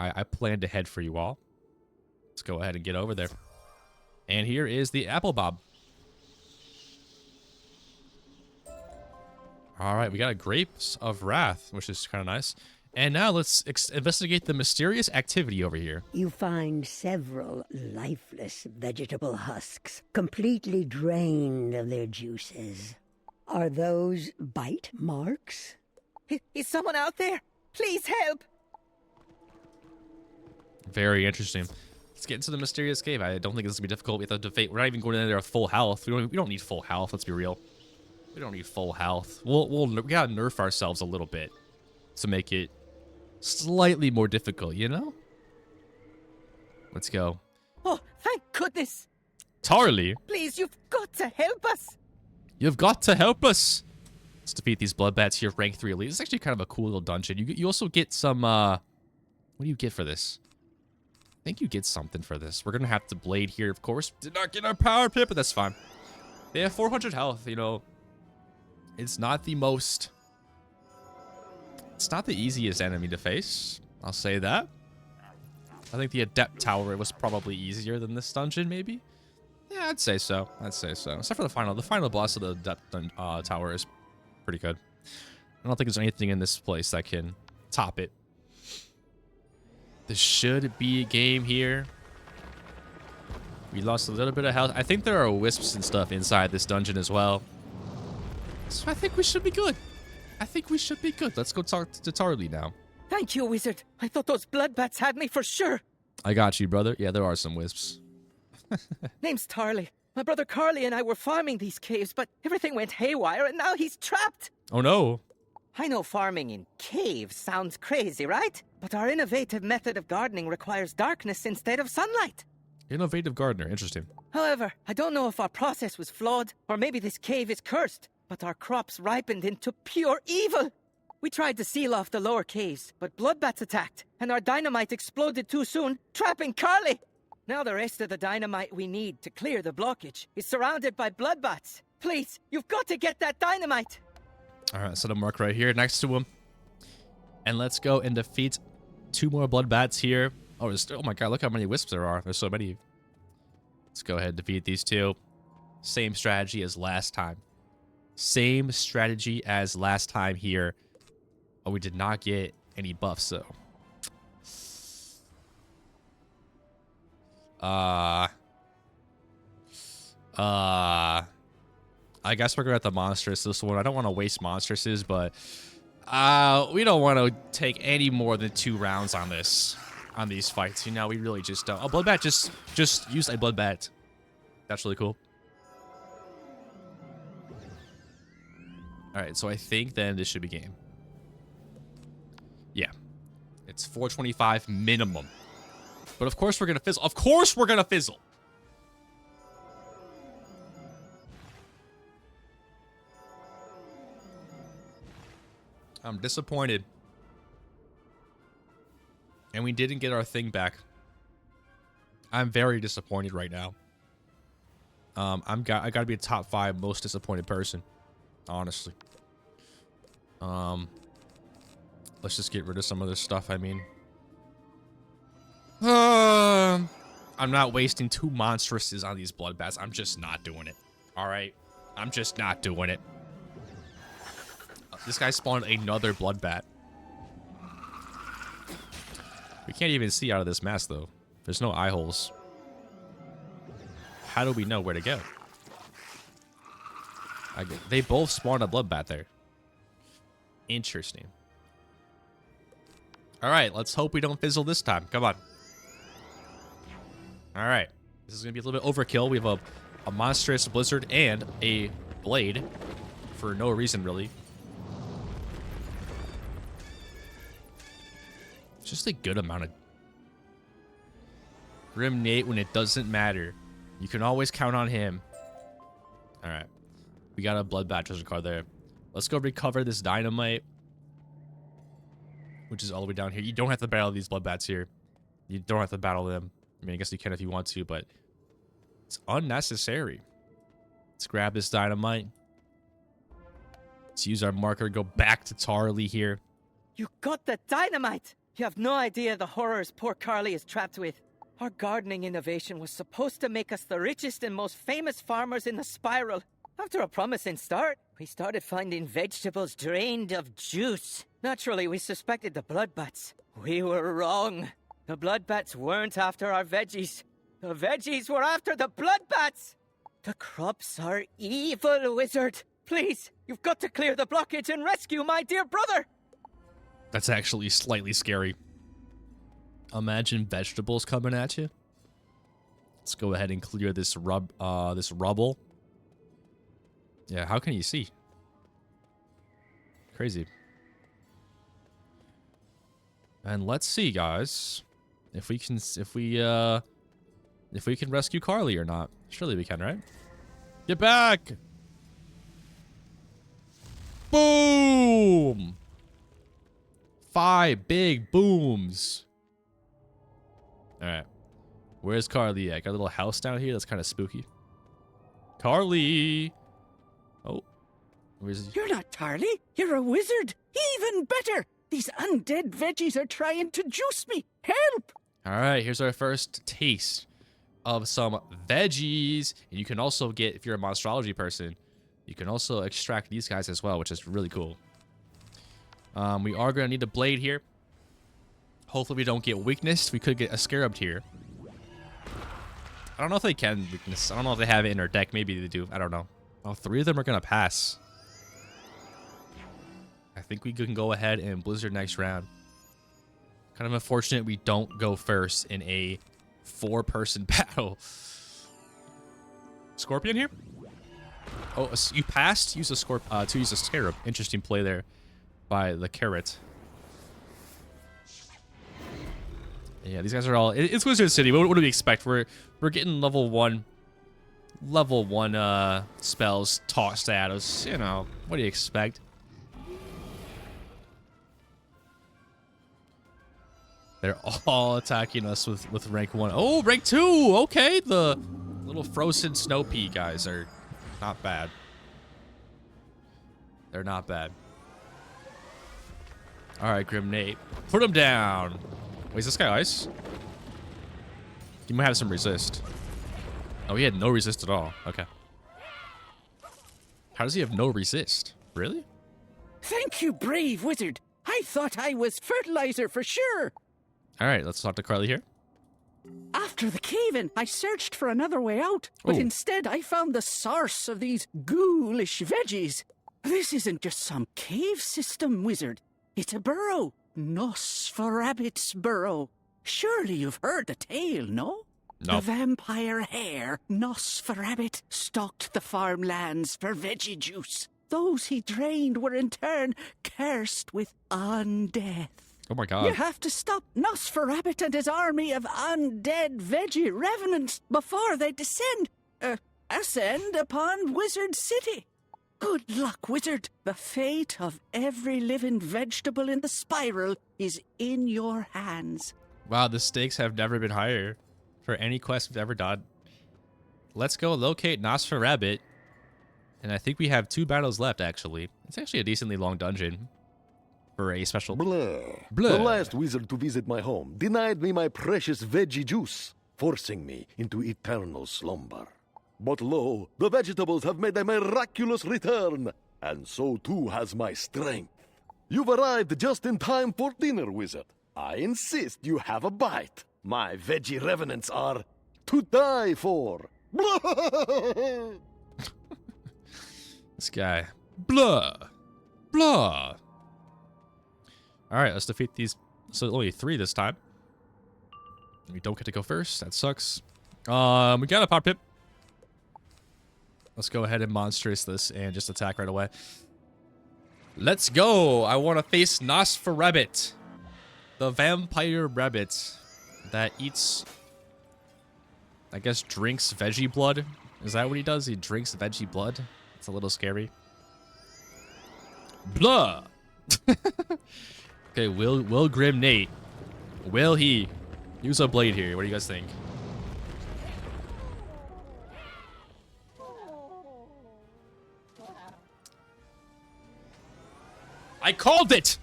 I planned ahead for you all. Let's go ahead and get over there. And here is the Apple Bob. Alright, we got a Grapes of Wrath, which is kind of nice. And now let's investigate the mysterious activity over here. You find several lifeless vegetable husks, completely drained of their juices. Are those bite marks? Is someone out there? Please help! Very interesting. Let's get into the mysterious cave. I don't think this is going to be difficult. We have to defeat. We're not even going in there at full health. We don't need full health. Let's be real. We don't need full health. We gotta nerf ourselves a little bit to make it slightly more difficult, you know? Let's go. Oh, thank goodness! Tarly! Please, you've got to help us! You've got to help us! Let's defeat these blood bats here, rank 3 elite. It's actually kind of a cool little dungeon. You also get some, what do you get for this? I think you get something for this. We're gonna have to blade here, of course. Did not get our power pit, but that's fine. They have 400 health, you know. It's not the most... It's not the easiest enemy to face. I'll say that. I think the Adept Tower was probably easier than this dungeon, maybe? Yeah, I'd say so. I'd say so. Except for the final. The final boss of the Adept Tower is pretty good. I don't think there's anything in this place that can top it. This should be a game here. We lost a little bit of health. I think there are wisps and stuff inside this dungeon as well. So I think we should be good. I think we should be good. Let's go talk to Tarly now. Thank you, wizard. I thought those blood bats had me for sure. I got you, brother. Yeah, there are some wisps. Name's Tarly. My brother Carly and I were farming these caves, but everything went haywire and now he's trapped. Oh no. I know farming in caves sounds crazy, right? But our innovative method of gardening requires darkness instead of sunlight. Innovative gardener. Interesting. However, I don't know if our process was flawed, or maybe this cave is cursed, but our crops ripened into pure evil. We tried to seal off the lower caves, but bloodbats attacked, and our dynamite exploded too soon, trapping Carly. Now the rest of the dynamite we need to clear the blockage is surrounded by bloodbats. Please, you've got to get that dynamite. All right, set a mark right here next to him. And let's go and defeat 2 more bloodbats here. Oh, oh my god, look how many wisps there are. There's so many. Let's go ahead and defeat these 2. Same strategy as last time. Same strategy as last time here. Oh, we did not get any buffs, though. I guess we're going to have the monstrous this one. I don't want to waste monstresses, but we don't want to take any more than 2 rounds on this, on these fights. You know, we really just don't. Oh, bloodbat, just use a bloodbat. That's really cool. All right, so I think then this should be game. Yeah, it's 425 minimum. But of course we're gonna fizzle. Of course we're gonna fizzle. I'm disappointed. And we didn't get our thing back. I'm very disappointed right now. I gotta be a top 5 most disappointed person, honestly. Let's just get rid of some of this stuff. I mean, I'm not wasting 2 monstresses on these bloodbats. I'm just not doing it. All right, I'm just not doing it. This guy spawned another bloodbat. We can't even see out of this mask though. There's no eye holes. How do we know where to go? They both spawned a bloodbat there. Interesting. All right, let's hope we don't fizzle this time. Come on. All right, this is gonna be a little bit overkill. We have a monstrous blizzard and a blade for no reason really. Just a good amount of Grim Nate when it doesn't matter. You can always count on him. All right, we got a bloodbat treasure card there. Let's go recover this dynamite, which is all the way down here. You don't have to battle these bloodbats here. You don't have to battle them. I mean, I guess you can if you want to, but it's unnecessary. Let's grab this dynamite. Let's use our marker. Go back to Tarly here. You got the dynamite! You have no idea the horrors poor Carly is trapped with. Our gardening innovation was supposed to make us the richest and most famous farmers in the spiral. After a promising start, we started finding vegetables drained of juice. Naturally, we suspected the bloodbats. We were wrong. The bloodbats weren't after our veggies. The veggies were after the bloodbats! The crops are evil, Wizard. Please, you've got to clear the blockage and rescue my dear brother! That's actually slightly scary. Imagine vegetables coming at you. Let's go ahead and clear this rubble. Yeah, how can you see? Crazy. And let's see, guys, if we can rescue Carly or not. Surely we can, right? Get back! Boom! 5 big booms. All right, where's Carly at? Got a little house down here that's kind of spooky. Carly! Oh, where's he? You're not Tarly. You're a wizard. Even better. These undead veggies are trying to juice me. Help! All right, here's our first taste of some veggies. And you can also get, if you're a monstrology person, you can also extract these guys as well, which is really cool. We are going to need a blade here. Hopefully we don't get weakness. We could get a scarab here. I don't know if they can weakness. I don't know if they have it in their deck. Maybe they do. I don't know. Oh, 3 of them are going to pass. I think we can go ahead and blizzard next round. Kind of unfortunate we don't go first in a 4-person battle. Scorpion here? Oh, you passed? Use a to use a scarab. Interesting play there by the carrot. Yeah, these guys are all... It's Wizard City. What do we expect? We're getting level 1 spells tossed at us. You know, what do you expect? They're all attacking us with rank 1. Oh, rank 2! Okay, the little frozen snow pea guys are not bad. They're not bad. Alright, Grim Nate. Put him down! Wait, is this guy ice? He might have some resist. Oh, he had no resist at all. Okay. How does he have no resist? Really? Thank you, brave wizard. I thought I was fertilizer for sure. Alright, let's talk to Carly here. After the cave-in, I searched for another way out, but Ooh. instead I found the source of these ghoulish veggies. This isn't just some cave system, wizard. It's a burrow. Nosferabbit's burrow. Surely you've heard the tale, no? No. The vampire hare, Nosferabbit, stalked the farmlands for veggie juice. Those he drained were in turn cursed with undeath. Oh my god. You have to stop Nosferabbit and his army of undead veggie revenants before they ascend upon Wizard City. Good luck, wizard. The fate of every living vegetable in the spiral is in your hands. Wow, the stakes have never been higher for any quest we've ever done. Let's go locate Nosferabbit. And I think we have 2 battles left, actually. It's actually a decently long dungeon for a special... Blah. Blah. The last wizard to visit my home denied me my precious veggie juice, forcing me into eternal slumber. But lo, the vegetables have made a miraculous return, and so too has my strength. You've arrived just in time for dinner, wizard. I insist you have a bite. My veggie revenants are to die for. This guy. Blah. Blah. Alright, let's defeat these. So only 3 this time. We don't get to go first. That sucks. We got a pot pip. Let's go ahead and monstrous this and just attack right away. Let's go. I want to face Nosferabbit. The vampire rabbit that eats, I guess, drinks veggie blood. Is that what he does? He drinks veggie blood? It's a little scary. Blah. Okay, will Grim Nate, will he use a blade here? What do you guys think? I called it!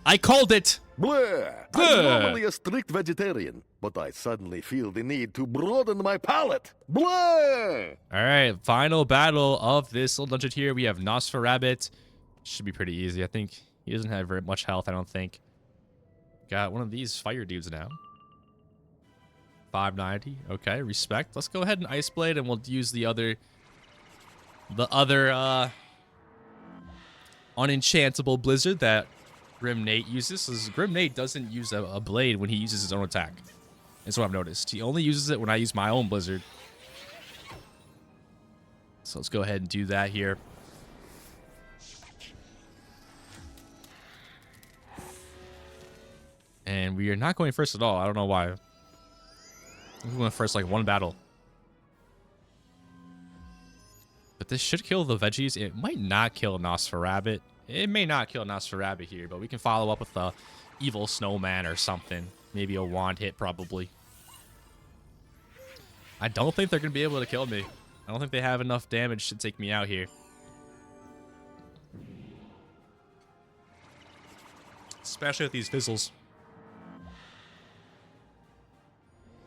I called it! Blah! Blah. I'm normally a strict vegetarian, but I suddenly feel the need to broaden my palate. Blah! Alright, final battle of this little dungeon here. We have Nosferabbit. Should be pretty easy. I think he doesn't have very much health, I don't think. Got one of these fire dudes now. 590. Okay, respect. Let's go ahead and Ice Blade, and we'll use the other unenchantable blizzard that Grim Nate uses. Because Grim Nate doesn't use a blade when he uses his own attack. That's what I've noticed. He only uses it when I use my own blizzard. So let's go ahead and do that here. And we are not going first at all. I don't know why. We went first like 1 battle. But this should kill the veggies. It might not kill Nosferabbit. It may not kill Nosferabbit here, but we can follow up with a evil snowman or something. Maybe a wand hit, probably. I don't think they're going to be able to kill me. I don't think they have enough damage to take me out here. Especially with these fizzles.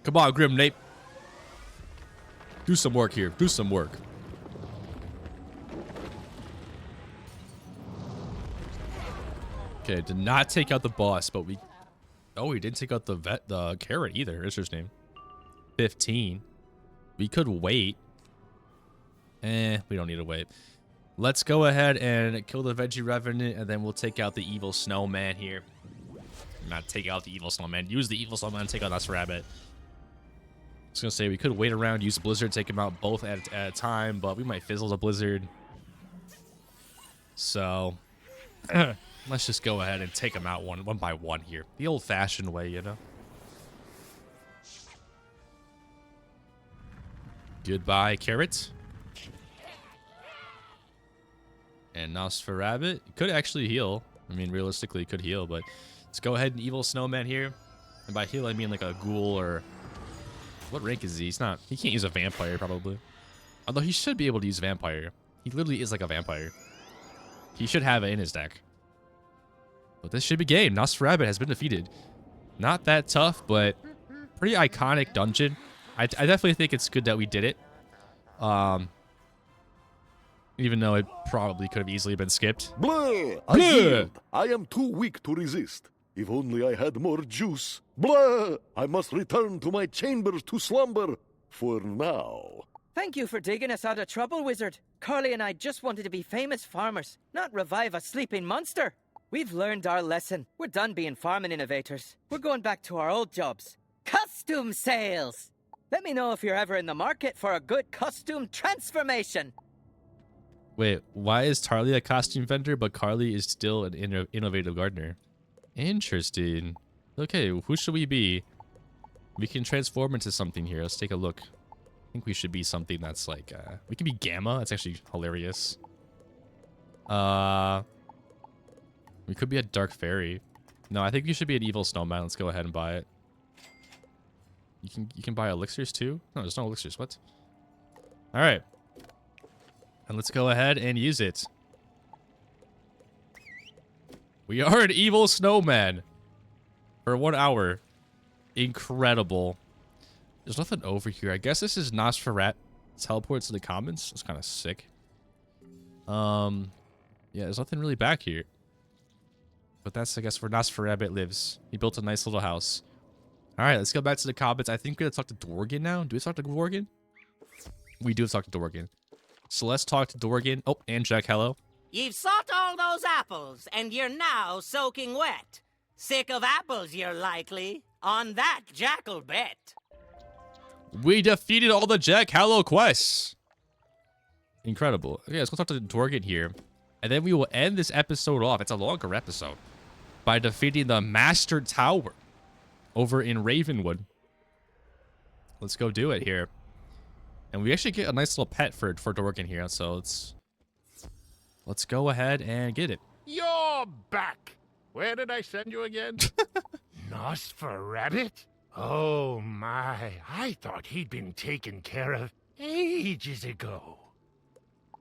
Come on, Grim Nate. Do some work here. Do some work. Okay, did not take out the boss, but we... Oh, we didn't take out the carrot either. Interesting. 15. We could wait. We don't need to wait. Let's go ahead and kill the veggie revenant, and then we'll take out the evil snowman here. Not take out the evil snowman. Use the evil snowman to take out Nosferabbit. was gonna say we could wait around, use Blizzard, take them out both at a time, but we might fizzle the Blizzard. So let's just go ahead and take them out one by one here, the old-fashioned way, you know. Goodbye, Carrot. And Nosferabbit could actually heal. I mean, realistically, it could heal, but let's go ahead and evil snowman here. And by heal, I mean like a ghoul or... What rank is he? He's not... He can't use a vampire, probably. Although he should be able to use vampire. He literally is like a vampire. He should have it in his deck. But this should be game. Nosferabbit has been defeated. Not that tough, but pretty iconic dungeon. I definitely think it's good that we did it. Even though it probably could have easily been skipped. Blah! I yield. I am too weak to resist. If only I had more juice. Blah! I must return to my chambers to slumber. For now. Thank you for digging us out of trouble, Wizard. Carly and I just wanted to be famous farmers, not revive a sleeping monster. We've learned our lesson. We're done being farming innovators. We're going back to our old jobs. Costume sales! Let me know if you're ever in the market for a good costume transformation. Wait, why is Tarly a costume vendor, but Carly is still an innovative gardener? Interesting. Okay, who should we be? We can transform into something here. Let's take a look. I think we should be something that's like, we can be Gamma. That's actually hilarious. We could be a dark fairy. No, I think you should be an evil snowman. Let's go ahead and buy it. You can buy elixirs too? No, there's no elixirs. What? All right. And let's go ahead and use it. We are an evil snowman. For 1 hour. Incredible. There's nothing over here. I guess this is Nosferat teleports to the commons. It's kind of sick. Yeah, there's nothing really back here. But that's, I guess, where Nosferabbit lives. He built a nice little house. All right, let's go back to the commons. I think we're going to talk to Dworgy now. Do we talk to Dworgy? We do have to talk to Dworgy. So let's talk to Dworgy. Oh, and Jack, hello. You've sought all those apples, and you're now soaking wet. Sick of apples, you're likely. On that, Jack'll bet. We defeated all the Jack Hallow quests. Incredible. Okay, let's go talk to Dworgy here. And then we will end this episode off. It's a longer episode. By defeating the Master Tower over in Ravenwood. Let's go do it here. And we actually get a nice little pet for Dworgy here. So let's go ahead and get it. You're back. Where did I send you again? Nosferabbit? Oh my, I thought he'd been taken care of ages ago.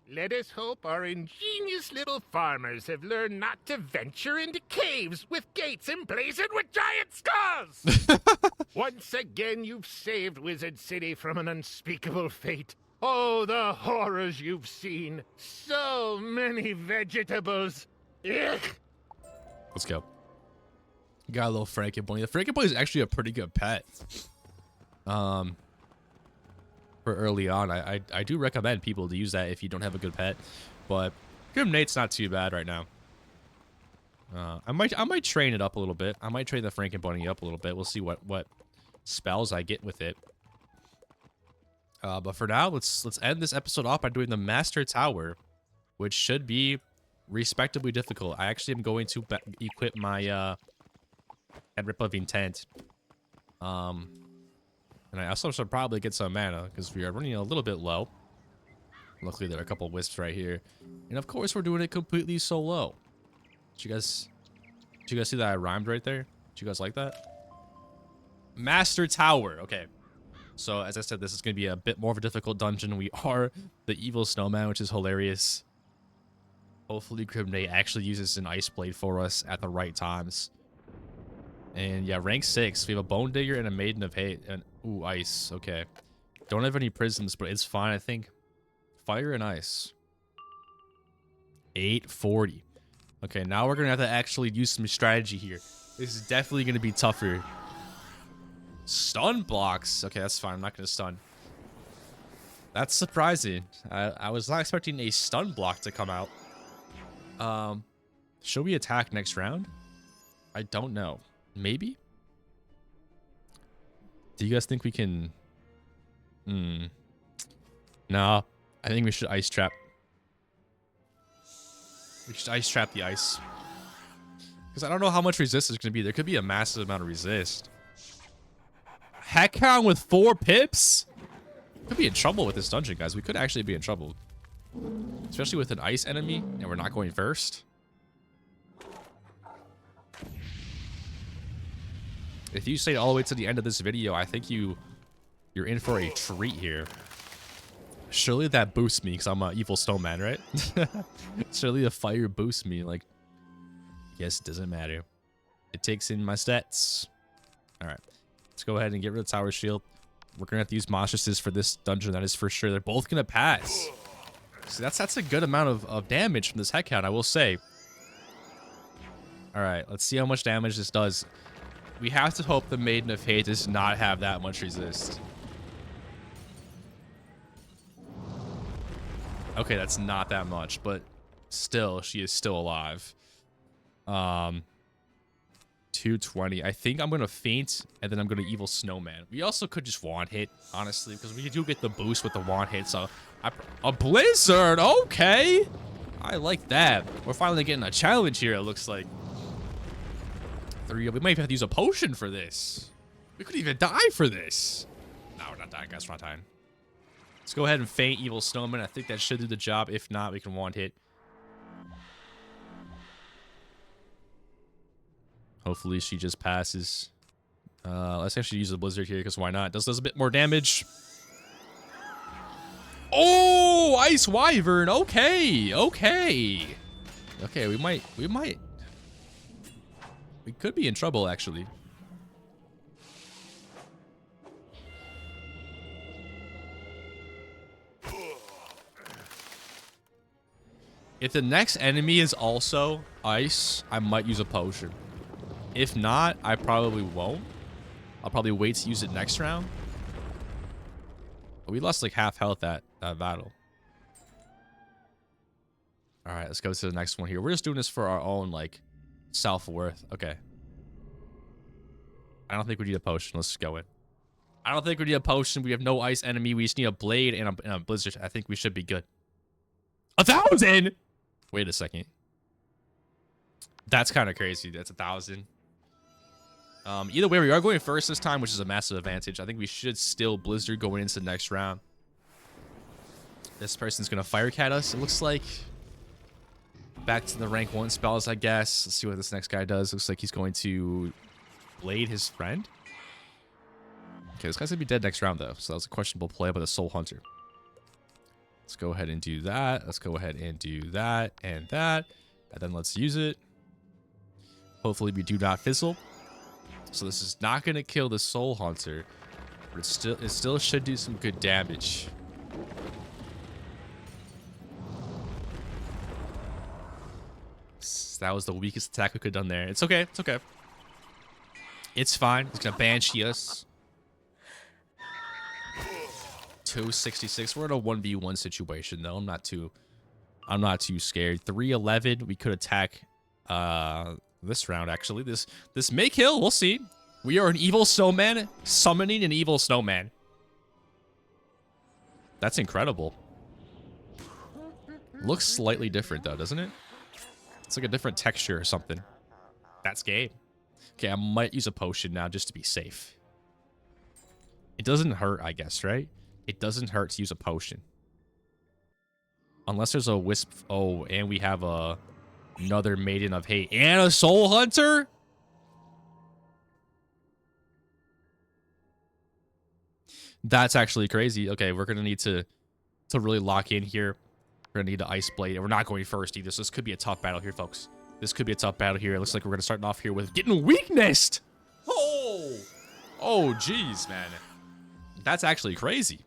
Let us hope our ingenious little farmers have learned not to venture into caves with gates emblazoned with giant skulls! Once again, you've saved Wizard City from an unspeakable fate. Oh, the horrors you've seen. So many vegetables. Ugh. Let's go. Got a little Frankenbunny. The Frankenbunny is actually a pretty good pet. For early on, I do recommend people to use that if you don't have a good pet. But Grim Nate's not too bad right now. I might train it up a little bit. I might train the Frankenbunny up a little bit. We'll see what spells I get with it. But for now, let's end this episode off by doing the Master Tower, which should be respectably difficult. I actually am going to equip my Rip of Intent. And I also should probably get some mana because we are running a little bit low. Luckily, there are a couple wisps right here, and of course, we're doing it completely solo. Did you guys see that I rhymed right there? Did you guys like that? Master Tower. Okay. So as I said, this is going to be a bit more of a difficult dungeon. We are the evil snowman, which is hilarious. Hopefully, Grim Nate actually uses an ice blade for us at the right times. And yeah, rank 6. We have a Bone Digger and a Maiden of Hate. And ooh, ice. Okay. Don't have any prisms, but it's fine. I think fire and ice. 840. Okay, now we're going to have to actually use some strategy here. This is definitely going to be tougher. Stun blocks. Okay, that's fine. I'm not going to stun. That's surprising. I was not expecting a stun block to come out. Should we attack next round? I don't know. Maybe? Do you guys think we can No, I think we should ice trap. We should ice trap the ice. Because I don't know how much resist is going to be. There could be a massive amount of resist. Heckhound with 4 pips? Could be in trouble with this dungeon, guys. We could actually be in trouble. Especially with an ice enemy, and we're not going first. If you stayed all the way to the end of this video, I think you're in for a treat here. Surely that boosts me, because I'm an evil snowman, right? Surely the fire boosts me, like... Yes, it doesn't matter. It takes in my stats. Alright. Let's go ahead and get rid of the tower shield. We're going to have to use monstresses for this dungeon, that is for sure. They're both going to pass. So that's a good amount of damage from this heckhound, I will say. Alright, let's see how much damage this does. We have to hope the Maiden of Hate does not have that much resist. Okay, that's not that much, but still, she is still alive. 220. I think I'm gonna faint, and then I'm gonna evil snowman. We also could just wand hit, honestly, because we do get the boost with the wand hit. So a blizzard, okay, I like that. We're finally getting a challenge here. It looks like 3. We might have to use a potion for this. We could even die for this. No, we're not dying, guys. We're not dying. Let's go ahead and faint evil snowman. I think that should do the job. If not, we can wand hit. Hopefully she just passes. Let's actually use the blizzard here, because why not? Does a bit more damage. Oh, ice wyvern. Okay, okay. Okay, we could be in trouble, actually. If the next enemy is also ice, I might use a potion. If not, I probably won't. I'll probably wait to use it next round. But we lost like half health that battle. Alright, let's go to the next one here. We're just doing this for our own, like, self-worth. Okay. I don't think we need a potion. Let's just go in. I don't think we need a potion. We have no ice enemy. We just need a blade and a blizzard. I think we should be good. 1,000! Wait a second. That's kind of crazy. That's 1,000. Either way, we are going first this time, which is a massive advantage. I think we should still blizzard going into the next round. This person's going to firecat us, it looks like. Back to the rank 1 spells, I guess. Let's see what this next guy does. Looks like he's going to blade his friend. Okay, this guy's going to be dead next round, though. So that was a questionable play by the Soul Hunter. Let's go ahead and do that. Let's go ahead and do that and that. And then let's use it. Hopefully we do not fizzle. So this is not going to kill the Soul Hunter. But it still should do some good damage. That was the weakest attack we could have done there. It's okay. It's okay. It's fine. He's going to Banshee us. 266. We're in a 1v1 situation, though. I'm not too scared. 311. We could attack this round, actually. This may kill. We'll see. We are an evil snowman summoning an evil snowman. That's incredible. Looks slightly different, though, doesn't it? It's like a different texture or something. That's game. Okay, I might use a potion now just to be safe. It doesn't hurt, I guess, right? It doesn't hurt to use a potion. Unless there's a wisp. Oh, and we have another Maiden of Hate and a Soul Hunter? That's actually crazy. Okay, we're going to need to really lock in here. We're going to need an Ice Blade, and we're not going first either, so this could be a tough battle here, folks. This could be a tough battle here. It looks like we're going to start off here with getting weaknessed. Oh, jeez, man. That's actually crazy.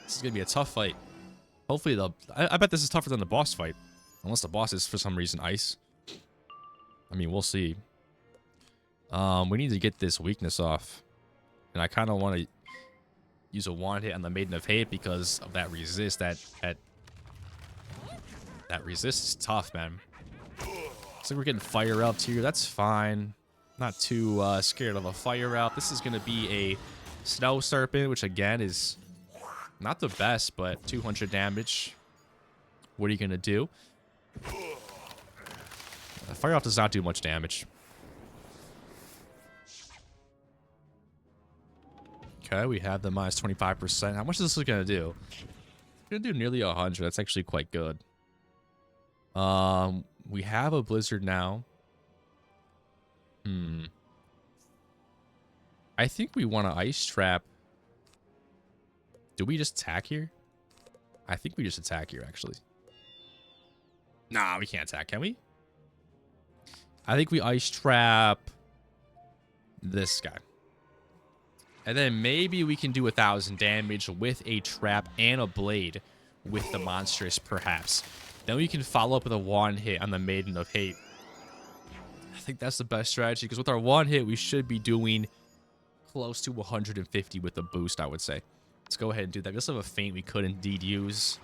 This is going to be a tough fight. Hopefully, I bet this is tougher than the boss fight. Unless the boss is, for some reason, ice. I mean, we'll see. We need to get this weakness off. And I kind of want to use a wand hit on the Maiden of Hate because of that resist. That resist is tough, man. Looks like we're getting fire up here. That's fine. Not too scared of a fire out. This is going to be Snow Serpent, which again is not the best, but 200 damage. What are you going to do? Fire Off does not do much damage. Okay, we have the minus 25%. How much is this going to do? It's going to do nearly 100. That's actually quite good. We have a blizzard now. I think we want to ice trap. Do we just attack here? I think we just attack here, actually. Nah, we can't attack, can we? I think we ice trap this guy. And then maybe we can do 1,000 damage with a trap and a blade with the monstrous, perhaps. Then we can follow up with a one hit on the Maiden of Hate. I think that's the best strategy, because with our one hit, we should be doing close to 150 with the boost, I would say. Let's go ahead and do that. We also have a feint we could indeed use.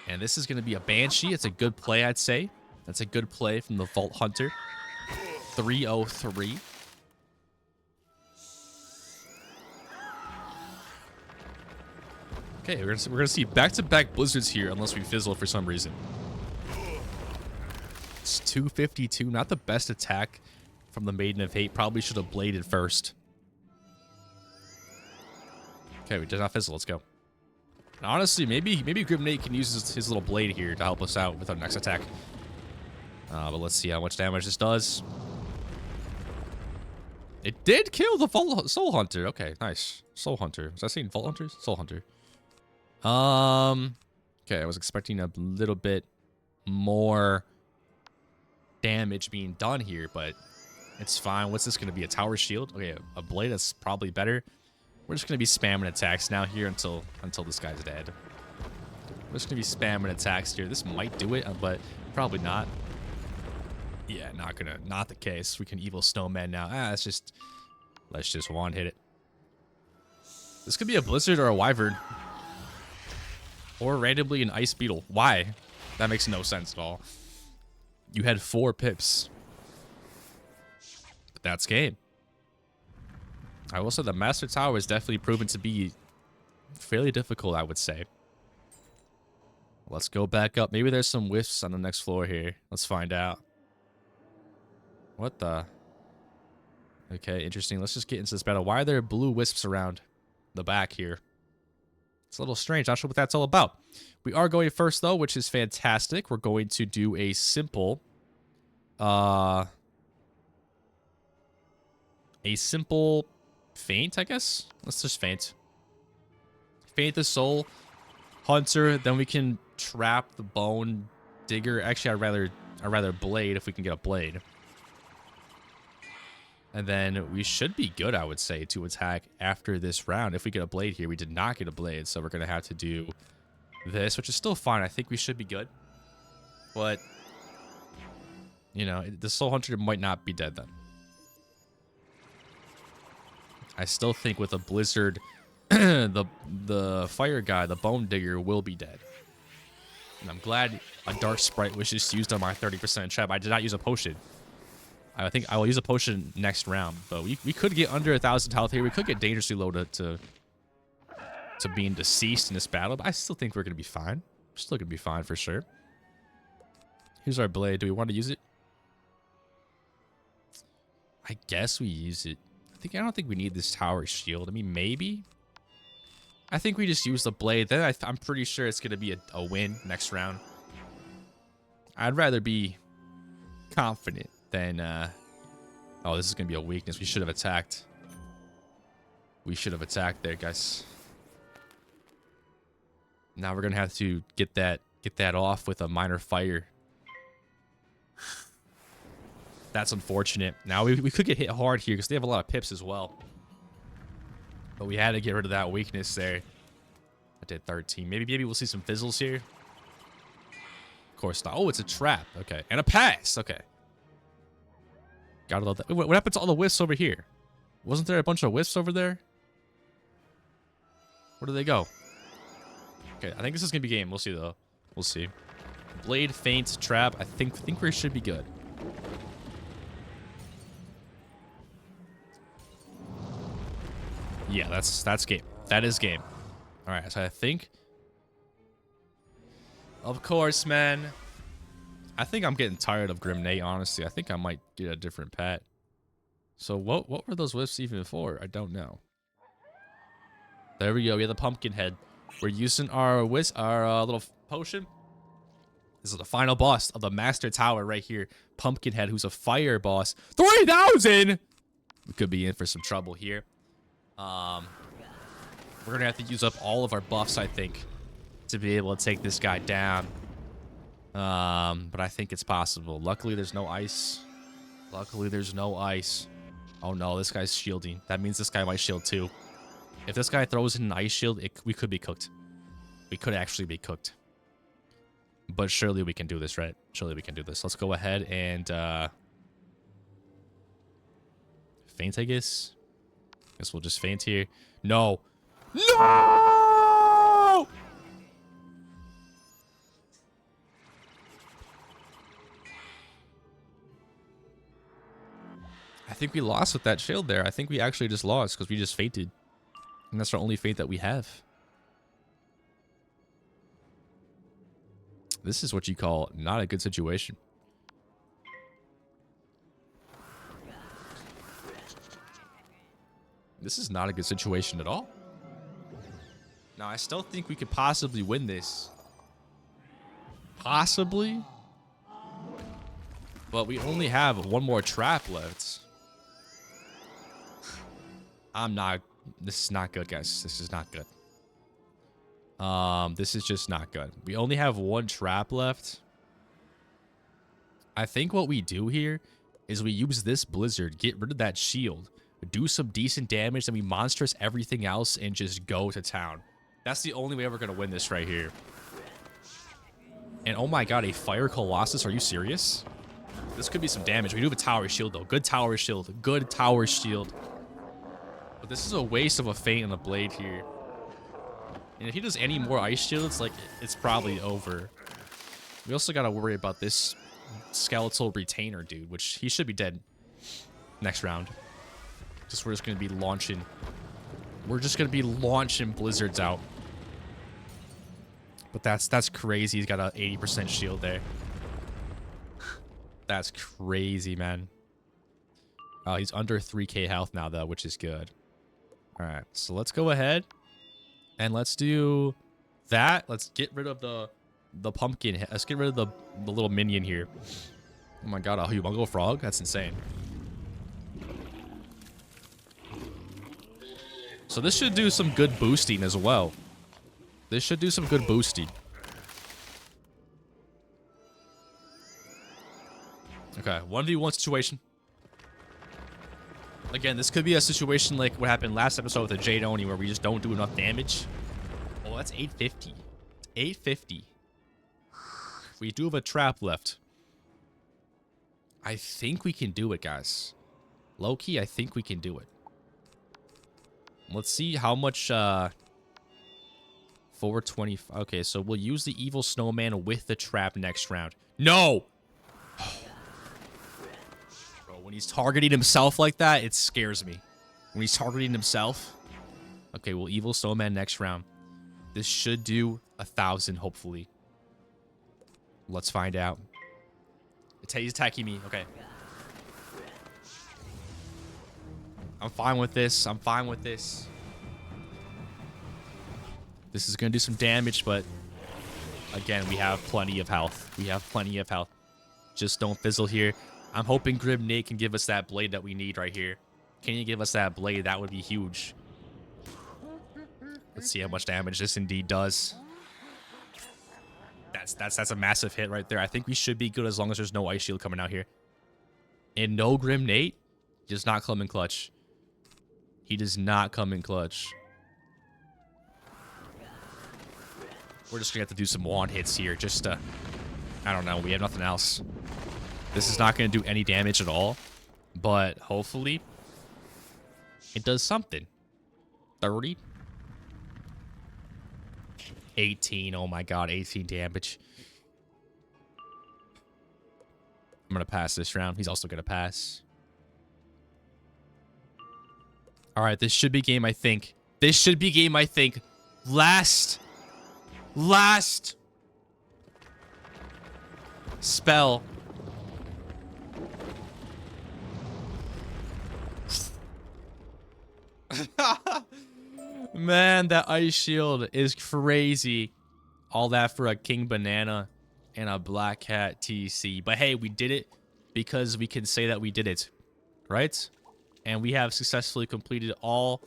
And this is going to be a Banshee. It's a good play, I'd say. That's a good play from the Vault Hunter. 303. Okay, we're gonna see back-to-back blizzards here unless we fizzle for some reason. It's 252, not the best attack from the Maiden of Hate. Probably should have bladed first. Okay, we did not fizzle. Let's go. And honestly, maybe Grim Nate can use his little blade here to help us out with our next attack. But let's see how much damage this does. It did kill the Soul Hunter. Okay, nice. Soul Hunter. Was I saying Vault Hunters? Soul Hunter. Okay, I was expecting a little bit more damage being done here, but it's fine. What's this going to be? A tower shield? Okay, a blade that's probably better. We're just going to be spamming attacks now here until this guy's dead. We're just going to be spamming attacks here. This might do it, but probably not. Yeah, not the case. We can evil snowman now. Let's just one hit it. This could be a blizzard or a wyvern. Or randomly an ice beetle. Why? That makes no sense at all. You had 4 pips. But that's game. I will say the Master Tower is definitely proven to be fairly difficult, I would say. Let's go back up. Maybe there's some wisps on the next floor here. Let's find out. What the? Okay, interesting. Let's just get into this battle. Why are there blue wisps around the back here? It's a little strange. Not sure what that's all about. We are going first, though, which is fantastic. We're going to do a simple... feint, I guess? Let's just feint. Feint the Soul Hunter. Then we can trap the Bone Digger. Actually, I'd rather blade if we can get a blade. And then we should be good, I would say, to attack after this round. If we get a blade here, we did not get a blade, so we're going to have to do this, which is still fine. I think we should be good. But, you know, the Soul Hunter might not be dead then. I still think with a blizzard, the fire guy, the Bone Digger, will be dead. And I'm glad a Dark Sprite was just used on my 30% trap. I did not use a potion. I think I will use a potion next round, but we could get under 1,000 health here. We could get dangerously low to being deceased in this battle, but I still think we're going to be fine. We're still going to be fine for sure. Here's our blade. Do we want to use it? I guess we use it. I don't think we need this tower shield. I mean, maybe. I think we just use the blade. Then I'm pretty sure it's going to be a win next round. I'd rather be confident than... oh, this is going to be a weakness. We should have attacked. We should have attacked there, guys. Now we're going to have to get that off with a minor fire. That's unfortunate. Now we could get hit hard here because they have a lot of pips as well. But we had to get rid of that weakness there. I did 13. Maybe we'll see some fizzles here. Of course not. Oh, it's a trap. Okay. And a pass. Okay. Gotta love that. What happened to all the wisps over here? Wasn't there a bunch of wisps over there? Where did they go? Okay, I think this is gonna be game. We'll see though. We'll see. Blade, feint, trap. I think we should be good. Yeah, that's game. That is game. All right, so I think... Of course, man. I think I'm getting tired of Grimnate, honestly. I think I might get a different pet. So what were those whiffs even for? I don't know. There we go. We have the pumpkin head. We're using our little potion. This is the final boss of the Master Tower right here. Pumpkinhead, who's a fire boss. 3,000! We could be in for some trouble here. We're going to have to use up all of our buffs, I think, to be able to take this guy down. But I think it's possible. Luckily, there's no ice. Luckily, there's no ice. Oh, no, this guy's shielding. That means this guy might shield, too. If this guy throws in an ice shield, we could be cooked. We could actually be cooked. But surely we can do this, right? Surely we can do this. Let's go ahead and feint, I guess. Guess we'll just feint here. No. No! I think we lost with that shield there. I think we actually just lost because we just feinted. And that's our only feint that we have. This is what you call not a good situation. This is not a good situation at all. Now, I still think we could possibly win this. Possibly. But we only have one more trap left. This is not good, guys. This is not good. This is just not good. We only have one trap left. I think what we do here is we use this blizzard, get rid of that shield, do some decent damage, then we monstrous everything else and just go to town. That's the only way we're going to win this right here. And oh my god, a fire colossus? Are you serious? This could be some damage. We do have a tower shield, though. Good tower shield. Good tower shield. But this is a waste of a feint and a blade here. And if he does any more ice shields, like, it's probably over. We also got to worry about this skeletal retainer dude, which he should be dead next round. We're just going to be launching. We're just going to be launching blizzards out. But that's crazy. He's got an 80% shield there. That's crazy, man. Oh, he's under 3k health now, though, which is good. All right, so let's go ahead. And let's do that. Let's get rid of the pumpkin. Let's get rid of the little minion here. Oh my god, a humongo frog? That's insane. So this should do some good boosting as well. This should do some good boosting. Okay, 1v1 situation. Again, this could be a situation like what happened last episode with the Jade Oni, where we just don't do enough damage. Oh, that's 850. It's 850. We do have a trap left. I think we can do it, guys. Low-key, I think we can do it. Let's see how much, 420. Okay, so we'll use the evil snowman with the trap next round. No! Bro, when he's targeting himself like that, it scares me. When he's targeting himself. Okay, well, evil snowman next round. This should do 1,000, hopefully. Let's find out. He's attacking me. Okay. I'm fine with this. I'm fine with this. This is going to do some damage, but again, we have plenty of health. We have plenty of health. Just don't fizzle here. I'm hoping Grimnate can give us that blade that we need right here. Can you give us that blade? That would be huge. Let's see how much damage this indeed does. That's a massive hit right there. I think we should be good as long as there's no ice shield coming out here. And no Grimnate. He does not come in clutch. He does not come in clutch. We're just gonna have to do some wand hits here just to, I don't know, we have nothing else. This is not gonna do any damage at all, but hopefully it does something. 30. 18, oh my god, 18 damage. I'm gonna pass this round. He's also gonna pass. All right, this should be game, I think. This should be game, I think. Last spell. Man, that ice shield is crazy. All that for a king banana and a black hat TC. But hey, we did it because we can say that we did it, right? And we have successfully completed all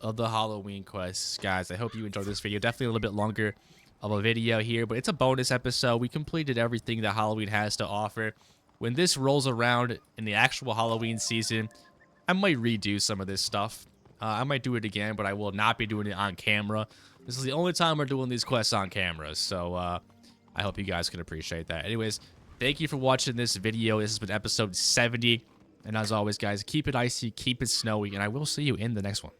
of the Halloween quests. Guys, I hope you enjoyed this video. Definitely a little bit longer of a video here, but it's a bonus episode. We completed everything that Halloween has to offer. When this rolls around in the actual Halloween season, I might redo some of this stuff. I might do it again, but I will not be doing it on camera. This is the only time we're doing these quests on camera, so I hope you guys can appreciate that. Anyways, thank you for watching this video. This has been episode 70, and as always, guys, keep it icy, keep it snowy, and I will see you in the next one.